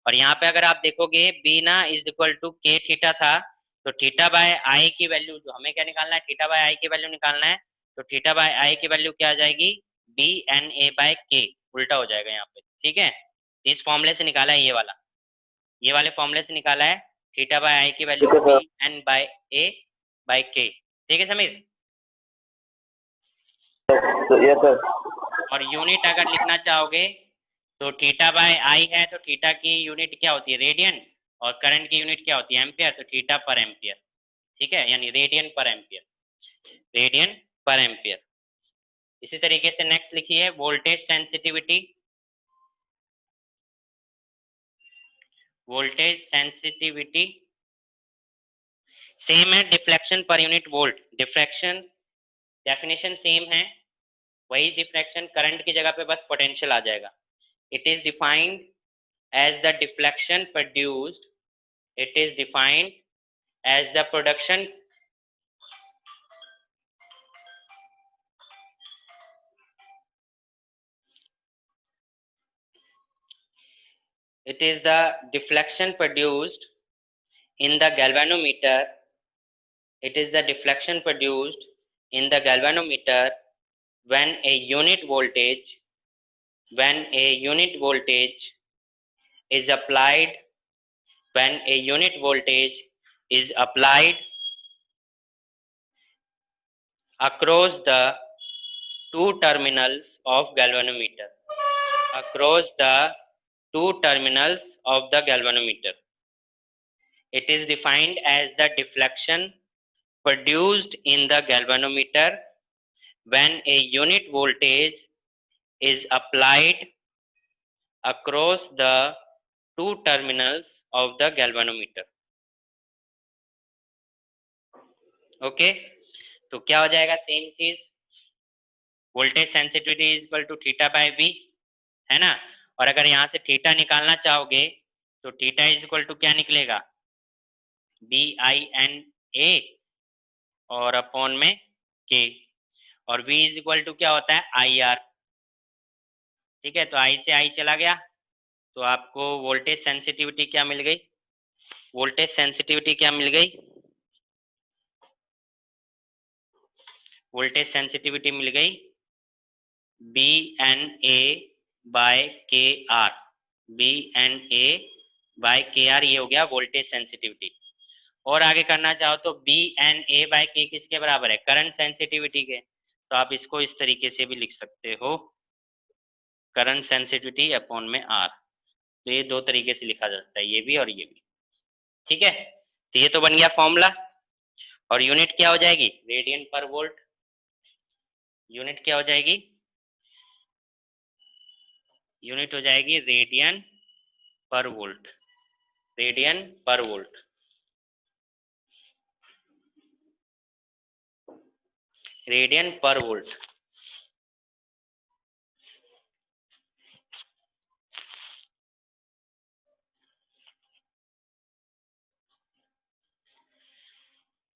और यहाँ पे अगर आप देखोगे बी ना is equal to K theta था, तो थीटा बाय आई की वैल्यू, जो हमें क्या निकालना है, थीटा बाय आई की वैल्यू निकालना है, तो थीटा बाय आई की वैल्यू क्या आ जाएगी, बी एन ए बाय के, उल्टा हो जाएगा यहाँ पे। ठीक है, इस फॉर्मूले से निकाला है, ये वाले फॉर्मूले से निकाला है, थीटा बाय आई की वैल्यू ठीक है B sir. N bye A by के। ठीक है समीर, तो यस सर। और यूनिट अगर लिखना चाहोगे तो थीटा बाय आई है, तो थीटा की यूनिट क्या होती है, रेडियन, और करंट की यूनिट क्या होती है, एम्पियर, तो थीटा पर एम्पियर। ठीक है, यानी रेडियन पर एम्पियर, रेडियन पर एम्पियर। इसी तरीके से नेक्स्ट लिखिए, voltage sensitivity, voltage sensitivity same है deflection per unit volt, deflection definition same है, वही डिफ्लेक्शन, करंट की जगह पे बस पोटेंशियल आ जाएगा। It is defined as the deflection produced, it is defined as the production, it is the deflection produced in the galvanometer, it is the deflection produced in the galvanometer when a unit voltage, when a unit voltage is applied, when a unit voltage is applied across the two terminals of galvanometer, across the two terminals of the galvanometer. It is defined as the deflection produced in the galvanometer when a unit voltage is applied across the two terminals of the galvanometer. Okay, तो क्या हो जाएगा, same चीज, voltage sensitivity is equal to theta by B, है ना। और अगर यहाँ से थीटा निकालना चाहोगे तो थीटा इज इक्वल टू क्या निकलेगा, बी आई एन ए और अपॉन में के, और v इज इक्वल टू क्या होता है, आई आर। ठीक है, तो आई से आई चला गया, तो आपको वोल्टेज सेंसिटिविटी क्या मिल गई, वोल्टेज सेंसिटिविटी क्या मिल गई, वोल्टेज सेंसिटिविटी मिल गई B N A by K R, B N A by K R, ये हो गया वोल्टेज सेंसिटिविटी। और आगे करना चाहो तो बी एन ए बाय के किसके बराबर है, करंट सेंसिटिविटी के, तो आप इसको इस तरीके से भी लिख सकते हो, करंट सेंसिटिविटी अपॉन में आर। तो ये दो तरीके से लिखा जा सकता है, ये भी और ये भी। ठीक है, तो ये तो बन गया फॉर्मूला, और यूनिट क्या हो जाएगी, रेडियन पर वोल्ट, यूनिट क्या हो जाएगी, यूनिट हो जाएगी रेडियन पर वोल्ट, रेडियन पर वोल्ट, रेडियन पर वोल्ट।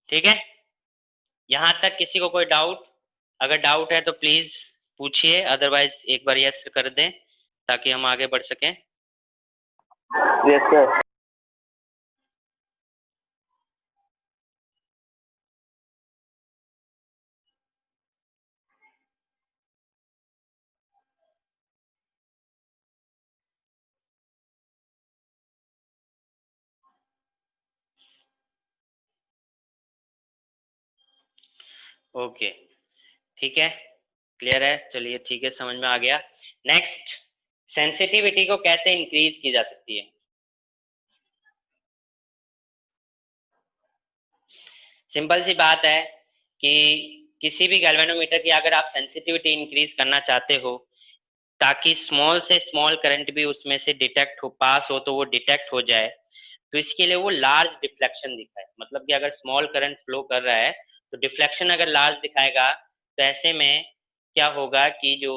ठीक है, यहां तक किसी को कोई डाउट, अगर डाउट है तो प्लीज पूछिए, अदरवाइज एक बार यस कर दें ताकि हम आगे बढ़ सकें। Yes sir. ओके, ठीक है, क्लियर है, चलिए ठीक है, समझ में आ गया। नेक्स्ट, सेंसिटिविटी को कैसे इंक्रीज की जा सकती है, सिंपल सी बात है कि किसी भी गैल्वेनोमीटर की अगर आप सेंसिटिविटी इंक्रीज करना चाहते हो ताकि स्मॉल से स्मॉल करंट भी उसमें से डिटेक्ट हो, पास हो, तो वो डिटेक्ट हो जाए, तो इसके लिए वो लार्ज डिफ्लेक्शन दिखाए। मतलब कि अगर स्मॉल करंट फ्लो कर रहा है तो डिफ्लेक्शन अगर लार्ज दिखाएगा, तो ऐसे में क्या होगा कि जो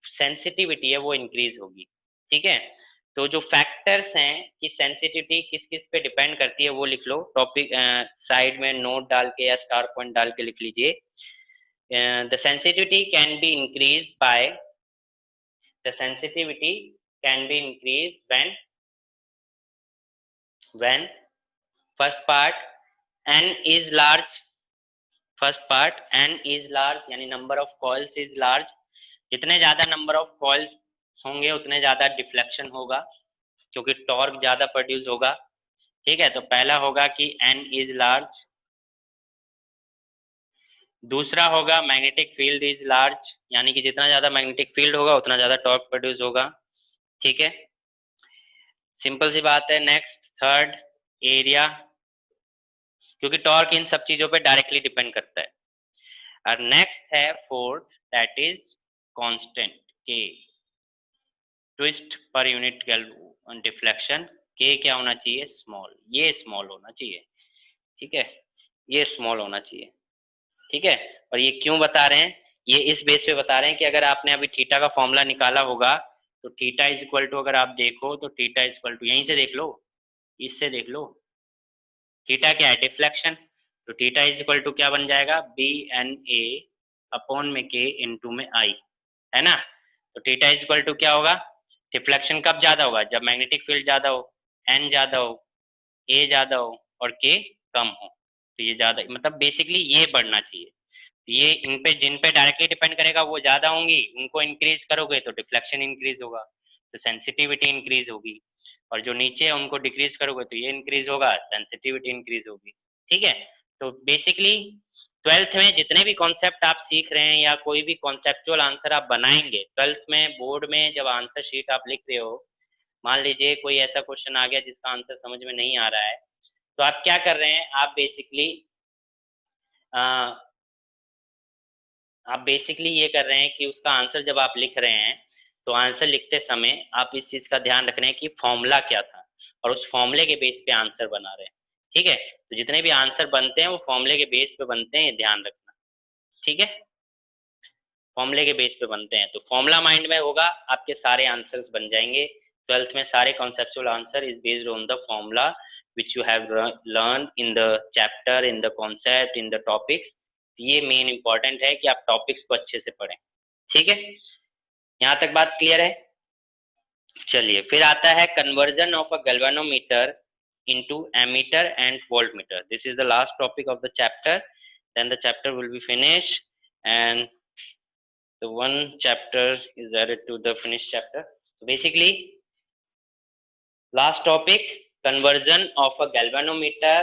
सेंसिटिविटी है वो इंक्रीज होगी। ठीक है, तो जो फैक्टर्स हैं कि सेंसिटिविटी किस किस पे डिपेंड करती है वो लिख लो। टॉपिक साइड में नोट डाल के या स्टार पॉइंट डाल के लिख लीजिए। The sensitivity can be increase by the sensitivity can be increased when first part n is large, first part n is large यानी number of coils is large। जितने ज्यादा नंबर ऑफ कॉइल्स होंगे उतने ज्यादा डिफ्लेक्शन होगा, क्योंकि torque ज्यादा produce होगा। ठीक है, तो पहला होगा कि n इज लार्ज। दूसरा होगा मैग्नेटिक फील्ड इज लार्ज, यानी कि जितना ज्यादा मैग्नेटिक फील्ड होगा उतना ज्यादा टॉर्क प्रोड्यूस होगा। ठीक है, सिंपल सी बात है। नेक्स्ट थर्ड, एरिया, क्योंकि टॉर्क इन सब चीजों पे डायरेक्टली डिपेंड करता है। और नेक्स्ट है फोर्थ, दैट इज कांस्टेंट के, ट्विस्ट पर यूनिट डिफ्लेक्शन। के क्या होना चाहिए? स्मॉल, ये स्मॉल होना चाहिए। ठीक है, ये स्मॉल होना चाहिए। ठीक है, और ये क्यों बता रहे हैं? ये इस बेस पे बता रहे हैं कि अगर आपने अभी थीटा का फॉर्मूला निकाला होगा तो थीटा इज इक्वल टू, अगर आप देखो तो थीटा इज इक्वल टू, यहीं से देख लो, इससे देख लो, थीटा क्या है? डिफ्लेक्शन। तो थीटा इज इक्वल टू क्या बन जाएगा? बी एन ए अपॉन में के इंटू में आई, है ना। तो थीटा इज इक्वल टू क्या होगा? डिफ्लेक्शन कब ज्यादा होगा? जब मैग्नेटिक फील्ड ज्यादा हो, एन ज्यादा हो, ए ज्यादा हो और के कम हो। तो ये ज्यादा, मतलब बेसिकली ये बढ़ना चाहिए। तो ये इन पे, जिन पे डायरेक्टली डिपेंड करेगा वो ज्यादा होंगी, उनको इंक्रीज करोगे तो डिफ्लेक्शन इंक्रीज होगा, तो सेंसिटिविटी इंक्रीज होगी। और जो नीचे है उनको डिक्रीज करोगे तो ये इंक्रीज होगा, सेंसिटिविटी इंक्रीज होगी। ठीक है, तो बेसिकली ट्वेल्थ में जितने भी कॉन्सेप्ट आप सीख रहे हैं या कोई भी कॉन्सेप्चुअल आंसर आप बनाएंगे ट्वेल्थ में, बोर्ड में जब आंसर शीट आप लिख रहे हो, मान लीजिए कोई ऐसा क्वेश्चन आ गया जिसका आंसर समझ में नहीं आ रहा है, तो आप क्या कर रहे हैं? आप बेसिकली ये कर रहे हैं कि उसका आंसर जब आप लिख रहे हैं तो आंसर लिखते समय आप इस चीज का ध्यान रख रहे हैं कि फॉर्मूला क्या था, और उस फॉर्मूले के बेस पे आंसर बना रहे हैं। ठीक है, तो जितने भी आंसर बनते हैं वो फॉर्मूले के बेस पे बनते हैं, ये ध्यान रखना। ठीक है, फॉर्मूले के बेस पे बनते हैं, तो फॉर्मूला माइंड में होगा, आपके सारे आंसर्स बन जाएंगे। ट्वेल्थ में सारे conceptual answer is based on the formula which you have learn in the chapter, in the concept, in the topics. ये मेन इंपॉर्टेंट है कि आप टॉपिक्स को अच्छे से पढ़ें। ठीक है, यहाँ तक बात क्लियर है? चलिए, फिर आता है conversion of a galvanometer into ammeter and voltmeter. This is the last topic of the chapter, then the chapter will be finished and the one chapter is added to the finished chapter. So basically last topic, conversion of a galvanometer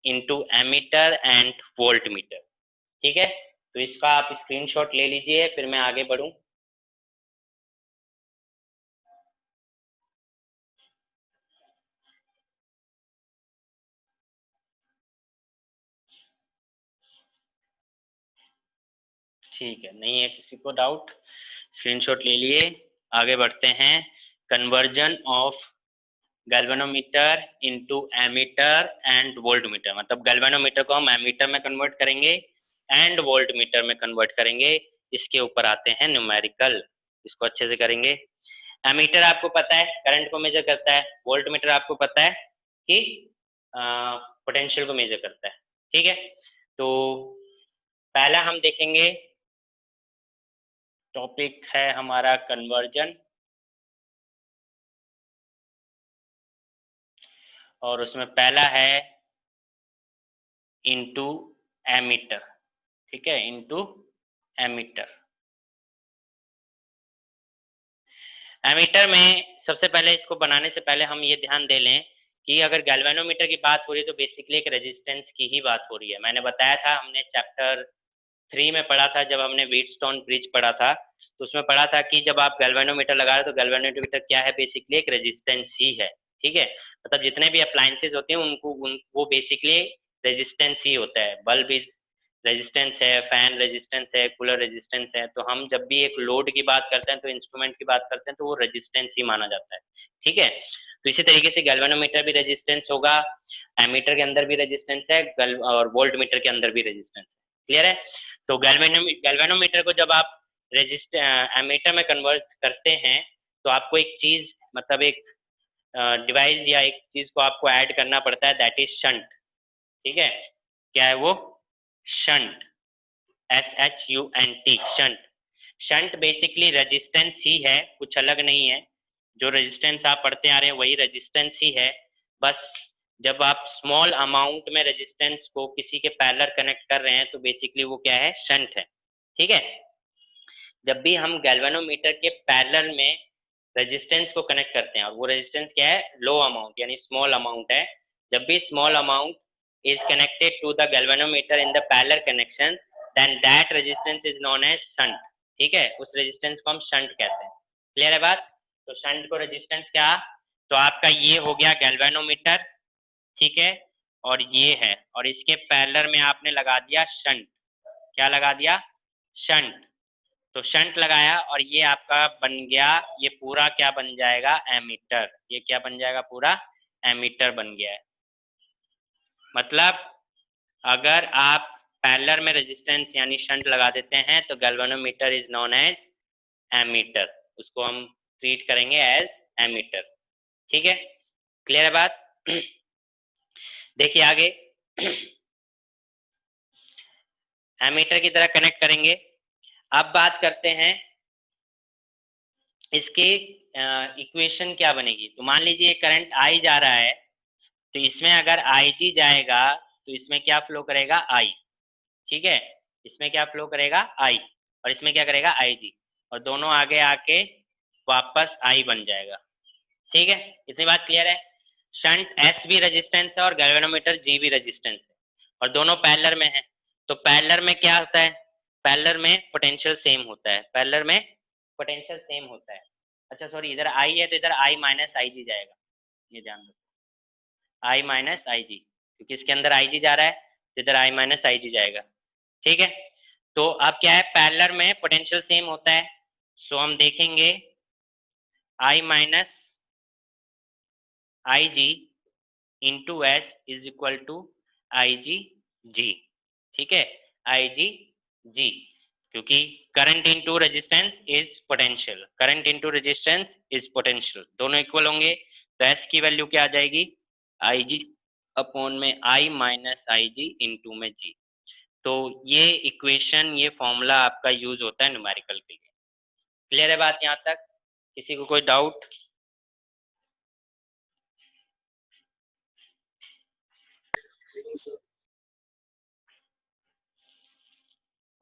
into ammeter and voltmeter. ठीक है, तो इसका आप screenshot ले लीजिए, फिर मैं आगे बढ़ूं। ठीक है, नहीं है किसी को डाउट? स्क्रीनशॉट ले लिए, आगे बढ़ते हैं। Conversion of galvanometer into ammeter and voltmeter, मतलब गैल्वेनोमीटर को हम एमीटर में कन्वर्ट करेंगे एंड वोल्टमीटर में कन्वर्ट करेंगे। इसके ऊपर आते हैं न्यूमेरिकल, इसको अच्छे से करेंगे। एमीटर आपको पता है करंट को मेजर करता है, वोल्टमीटर आपको पता है कि पोटेंशियल को मेजर करता है। ठीक है, तो पहला हम देखेंगे, टॉपिक है हमारा कन्वर्जन, और उसमें पहला है इनटू एमीटर। ठीक है, इनटू एमीटर। एमीटर में सबसे पहले, इसको बनाने से पहले हम ये ध्यान दे लें कि अगर गैल्वेनोमीटर की बात हो रही है तो बेसिकली एक रेजिस्टेंस की ही बात हो रही है। मैंने बताया था, हमने चैप्टर 3 में पढ़ा था, जब हमने व्हीटस्टोन ब्रिज पढ़ा था, तो उसमें पढ़ा था कि जब आप गैल्वेनोमीटर लगा रहे हो तो गैल्वेनोमीटर क्या है? बेसिकली एक रेजिस्टेंस ही है। ठीक है, मतलब जितने भी अप्लायंसेस होते हैं वो बेसिकली रेजिस्टेंस ही होता है। बल्ब इज रेजिस्टेंस है, फैन रेजिस्टेंस है, कूलर रेजिस्टेंस है। तो हम जब भी एक लोड की बात करते हैं, तो इंस्ट्रूमेंट की बात करते हैं, तो वो रेजिस्टेंस ही माना जाता है। ठीक है, तो इसी तरीके से गैल्वेनोमीटर भी रेजिस्टेंस होगा, एमीटर के अंदर भी रेजिस्टेंस है, और वोल्ट मीटर के अंदर भी रेजिस्टेंस है। क्लियर है? तो गैल्वेनोमीटर को जब आप एमीटर में कन्वर्ट करते हैं, तो आपको एक चीज, मतलब एक डिवाइस या एक चीज को आपको ऐड करना पड़ता है, दैट इज शंट। ठीक है, क्या है वो? Shunt, SHUNT, shunt. Shunt basically resistance ही है, कुछ अलग नहीं है। जो रेजिस्टेंस आप पढ़ते आ रहे हैं वही रेजिस्टेंस ही है। बस जब आप स्मॉल अमाउंट में रेजिस्टेंस को किसी के पैरेलल कनेक्ट कर रहे हैं, तो बेसिकली वो क्या है? शंट है। ठीक है, जब भी हम गैल्वेनोमीटर के पैरेलल में रेजिस्टेंस को कनेक्ट करते हैं, और वो रेजिस्टेंस क्या है? लो अमाउंट यानी स्मॉल अमाउंट है। जब भी small amount is connected to the galvanometer in the parallel connection, then that resistance is known as shunt। ठीक है, उस रेजिस्टेंस को हम शंट कहते हैं। क्लियर है बात? तो शंट को रेजिस्टेंस क्या? तो आपका ये हो गया गैल्वेनोमीटर, ठीक है, और ये है, और इसके पैरेलल में आपने लगा दिया शंट। क्या लगा दिया? शंट। तो शंट लगाया, और ये आपका बन गया, ये पूरा क्या बन जाएगा? एमीटर। ये क्या बन जाएगा? पूरा एमीटर बन गया है। मतलब अगर आप पैरेलल में रेजिस्टेंस यानी शंट लगा देते हैं, तो galvanometer is known as ammeter. उसको हम ट्रीट करेंगे एज एमीटर। ठीक है, क्लियर है बात? देखिए आगे, एमीटर की तरह कनेक्ट करेंगे। अब बात करते हैं इसके इक्वेशन क्या बनेगी। तो मान लीजिए करंट आई जा रहा है, तो इसमें अगर IG जाएगा, तो इसमें क्या फ्लो करेगा? I। ठीक है, इसमें क्या फ्लो करेगा? I, और इसमें क्या करेगा? IG, और दोनों आगे आके वापस I बन जाएगा। ठीक है, इतनी बात क्लियर है? शंट S भी रेजिस्टेंस है और गैल्वेनोमीटर G भी रेजिस्टेंस है, और दोनों पैरेलल में है। तो पैरेलल में क्या होता है? पैरेलल में पोटेंशियल सेम होता है। पैरेलल में पोटेंशियल सेम होता है। अच्छा सॉरी, इधर I है तो इधर I माइनस IG जाएगा, ये ध्यान रखो। I माइनस IG, क्योंकि इसके अंदर IG जा रहा है, तो इधर I माइनस IG जाएगा। ठीक है, तो अब क्या है? पैरेलल में पोटेंशियल सेम होता है, सो हम देखेंगे I minus IG into S is equal to IGG। ठीक है, IGG, क्योंकि current into resistance is potential, current into resistance is potential, दोनों इक्वल होंगे। तो S की वैल्यू क्या आ जाएगी? IG अपॉन में I माइनस IG इंटू में G। तो ये इक्वेशन, ये फॉर्मूला आपका यूज होता है न्यूमेरिकल के लिए। क्लियर है बात यहाँ तक? किसी को कोई डाउट?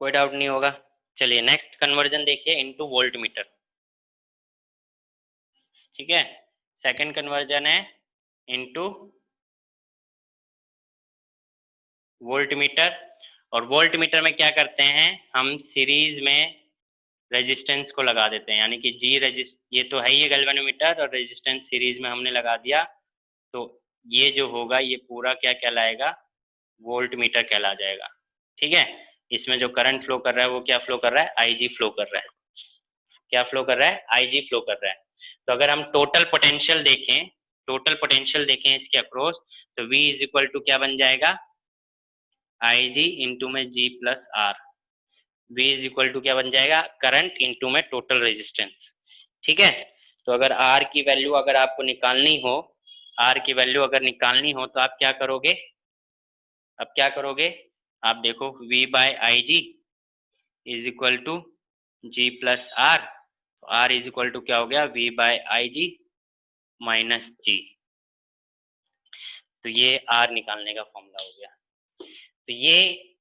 कोई डाउट नहीं होगा? चलिए नेक्स्ट कन्वर्जन देखिए इनटू वोल्ट मीटर। ठीक है, सेकंड कन्वर्जन है इनटू वोल्ट मीटर। और वोल्ट मीटर में क्या करते हैं? हम सीरीज में रेजिस्टेंस को लगा देते हैं, यानी कि जी रेजिस्ट, ये तो है ही गैल्वेनोमीटर, और रेजिस्टेंस सीरीज में हमने लगा दिया, तो ये जो होगा ये पूरा क्या कहलाएगा? वोल्ट मीटर कहला जाएगा। ठीक है, इसमें जो करंट फ्लो कर रहा है वो क्या फ्लो कर रहा है? IG फ्लो कर रहा है। क्या फ्लो कर रहा है? IG फ्लो कर रहा है। तो अगर हम टोटल पोटेंशियल देखें, टोटल पोटेंशियल देखें इसके अक्रॉस, तो V इज इक्वल टू क्या बन जाएगा? IG इंटू में G plus R। V is equal to क्या बन जाएगा? करंट इंटू में टोटल रेजिस्टेंस। ठीक है, तो अगर R की वैल्यू अगर आपको निकालनी हो, R की वैल्यू अगर निकालनी हो, तो आप क्या करोगे? अब क्या करोगे? आप देखो, V by IG is equal to G plus R। तो R इज इक्वल टू क्या हो गया? V by IG minus G। तो ये R निकालने का फॉर्मूला हो गया। तो ये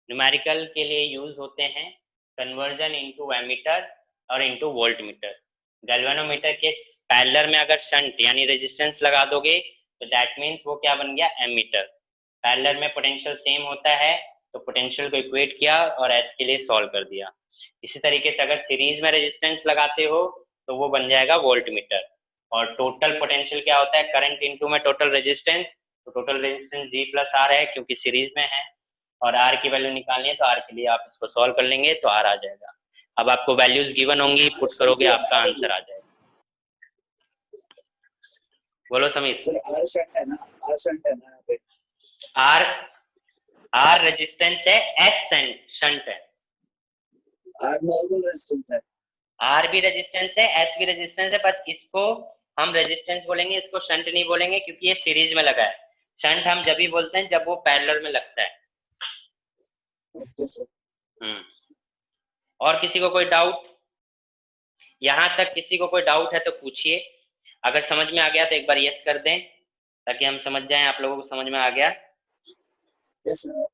न्यूमेरिकल के लिए यूज होते हैं, कन्वर्जन इनटू एमीटर और इनटू वोल्ट मीटर। गैल्वेनोमीटर के पैरेलल में अगर शंट यानी रेजिस्टेंस लगा दोगे, तो दैट मीन्स वो क्या बन गया? एमीटर। पैरेलल में पोटेंशियल सेम होता है, तो पोटेंशियल को इक्वेट किया और एस के लिए सॉल्व कर दिया। इसी तरीके से अगर सीरीज में रेजिस्टेंस लगाते हो, तो वो बन जाएगा वोल्ट मीटर। और टोटल पोटेंशियल क्या होता है? करंट इनटू में टोटल रेजिस्टेंस, तो total resistance G plus R है क्योंकि सीरीज में है, और R की वैल्यू निकालनी है तो R के लिए आप इसको सॉल्व कर लेंगे तो R आ जाएगा। अब आपको वैल्यूज गिवन होंगी, पुट करोगे आपका आंसर आ जाएगा। बोलो समीर। सर आर शंट है ना, आर शंट है ना, आर आर रेजिस्टेंस है, एस शंट है। आर नॉर्मल रेजिस्टेंस है, आर भी रेजिस्टेंस है, एस भी रेजिस्टेंस है, बस इसको हम रेजिस्टेंस बोलेंगे, इसको शंट नहीं बोलेंगे क्योंकि ये सीरीज में लगा है। शंट हम जब भी बोलते हैं जब वो पैरेलल में लगता है। Okay sir. और किसी को कोई डाउट? यहां तक किसी को कोई डाउट है तो पूछिए, अगर समझ में आ गया तो एक बार यस कर दें ताकि हम समझ जाएं आप लोगों को समझ में आ गया। Yes sir.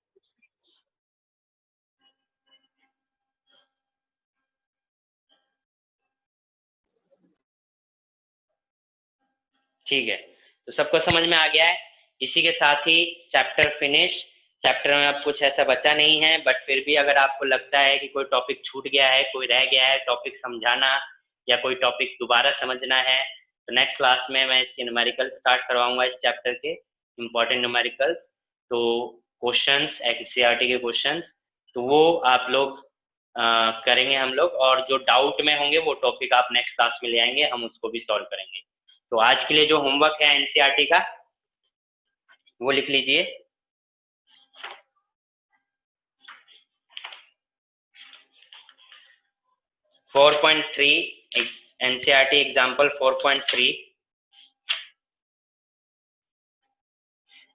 ठीक है, तो सबको समझ में आ गया है। इसी के साथ ही चैप्टर फिनिश। चैप्टर में अब कुछ ऐसा बचा नहीं है, बट फिर भी अगर आपको लगता है कि कोई टॉपिक छूट गया है, कोई रह गया है टॉपिक समझाना, या कोई टॉपिक दोबारा समझना है, तो नेक्स्ट क्लास में मैं इसके न्यूमेरिकल स्टार्ट करवाऊंगा, इस चैप्टर के इम्पोर्टेंट न्यूमेरिकल्स। तो क्वेश्चंस, एनसीईआरटी के क्वेश्चंस, तो वो आप लोग करेंगे हम लोग, और जो डाउट में होंगे वो टॉपिक आप नेक्स्ट क्लास में ले आएंगे, हम उसको भी सॉल्व करेंगे। तो आज के लिए जो होमवर्क है एनसीईआरटी का वो लिख लीजिए। Four 4.3 NCERT example 4.3,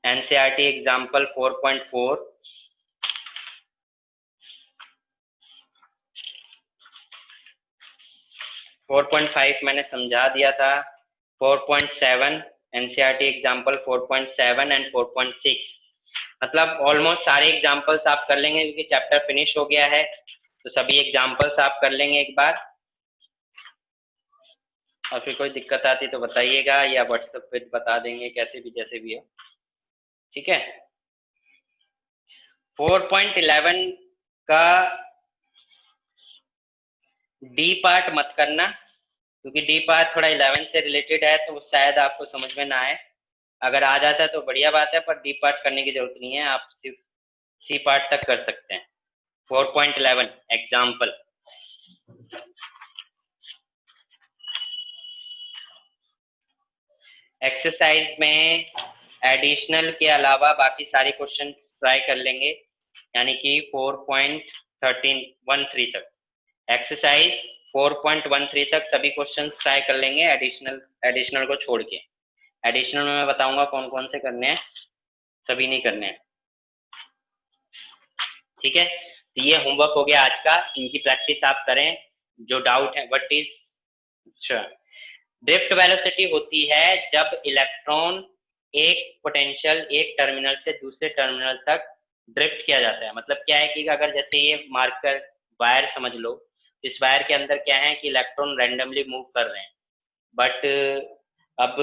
NCERT example 4.4, 4.5 मैंने समझा दिया था, 4.7 एनसीईआरटी एग्जाम्पल 4.7 एंड 4.6। मतलब ऑलमोस्ट सारे एग्जाम्पल्स आप कर लेंगे क्योंकि चैप्टर फिनिश हो गया है, तो सभी एग्जाम्पल्स आप कर लेंगे एक बार। और फिर कोई दिक्कत आती तो बताइएगा, या व्हाट्सएप पे बता देंगे, कैसे भी जैसे भी हो, ठीक है। 4.11 का डी पार्ट मत करना क्योंकि डी पार्ट थोड़ा 11 से रिलेटेड है, तो शायद आपको समझ में ना आए। अगर आ जाता है तो बढ़िया बात है, पर डी पार्ट करने की जरूरत नहीं है, आप सिर्फ सी पार्ट तक कर सकते हैं। 4.11 एग्जाम्पल। एक्सरसाइज में एडिशनल के अलावा बाकी सारे क्वेश्चन ट्राई कर लेंगे, यानी कि 4.13 तक, एक्सरसाइज 4.13 तक सभी क्वेश्चन ट्राई कर लेंगे, एडिशनल को छोड़ के। एडिशनल में मैं बताऊंगा कौन कौन से करने हैं, सभी नहीं करने हैं, ठीक है। तो ये होमवर्क हो गया आज का, इनकी प्रैक्टिस आप करें। जो डाउट है, व्हाट इज ड्रिफ्ट वेलोसिटी होती है जब इलेक्ट्रॉन एक पोटेंशियल, एक टर्मिनल से दूसरे टर्मिनल तक ड्रिफ्ट किया जाता है। मतलब क्या है कि अगर जैसे ये मार्कर वायर समझ लो, इस वायर के अंदर क्या है कि इलेक्ट्रॉन रैंडमली मूव कर रहे हैं, बट अब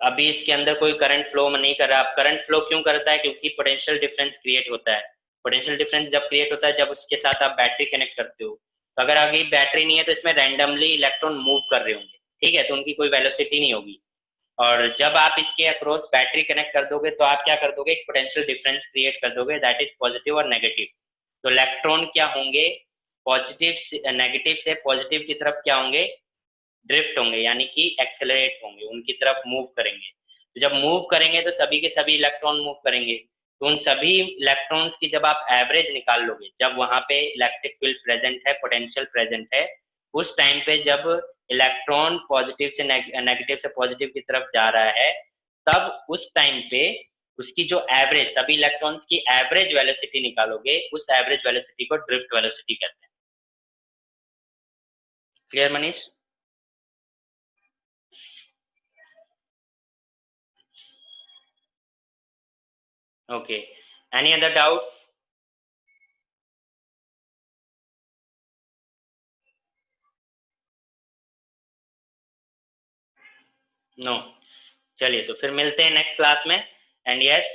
अभी इसके अंदर कोई करंट फ्लो नहीं कर रहा। अब करंट फ्लो क्यों करता है? क्योंकि पोटेंशियल डिफरेंस क्रिएट होता है। पोटेंशियल डिफरेंस जब क्रिएट होता है जब उसके साथ आप बैटरी कनेक्ट करते हो, तो अगर अभी बैटरी नहीं है तो इसमें रैंडमली इलेक्ट्रॉन मूव कर रहे होंगे, ठीक है, तो उनकी कोई वेलोसिटी नहीं होगी। और जब आप इसके अक्रॉस बैटरी कनेक्ट कर दोगे तो आप क्या कर दोगे, एक पोटेंशियल डिफरेंस क्रिएट कर दोगे, दैट इज पॉजिटिव और नेगेटिव। तो इलेक्ट्रॉन क्या होंगे, पॉजिटिव नेगेटिव से पॉजिटिव की तरफ क्या होंगे, ड्रिफ्ट होंगे, यानी कि एक्सेलरेट होंगे, उनकी तरफ मूव करेंगे। तो जब मूव करेंगे तो सभी के सभी इलेक्ट्रॉन मूव करेंगे, तो उन सभी इलेक्ट्रॉन्स की जब आप एवरेज निकाल लोगे, जब वहां पे इलेक्ट्रिक फील्ड प्रेजेंट है, पोटेंशियल प्रेजेंट है, उस टाइम पे जब इलेक्ट्रॉन पॉजिटिव से नेगेटिव से पॉजिटिव की तरफ जा रहा है, तब उस टाइम पे उसकी जो एवरेज, सभी इलेक्ट्रॉन्स की एवरेज वेलोसिटी निकालोगे, उस एवरेज वेलोसिटी को ड्रिफ्ट वेलोसिटी कहते हैं। Clear Manish? Okay. Any other doubts? No. चलिए तो फिर मिलते हैं नेक्स्ट क्लास में। एंड यस,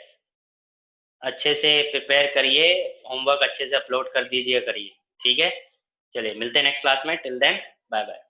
अच्छे से प्रिपेयर करिए, होमवर्क अच्छे से अपलोड कर दीजिए करिए, ठीक है। चलिए मिलते हैं नेक्स्ट क्लास में, टिल देन बाय बाय।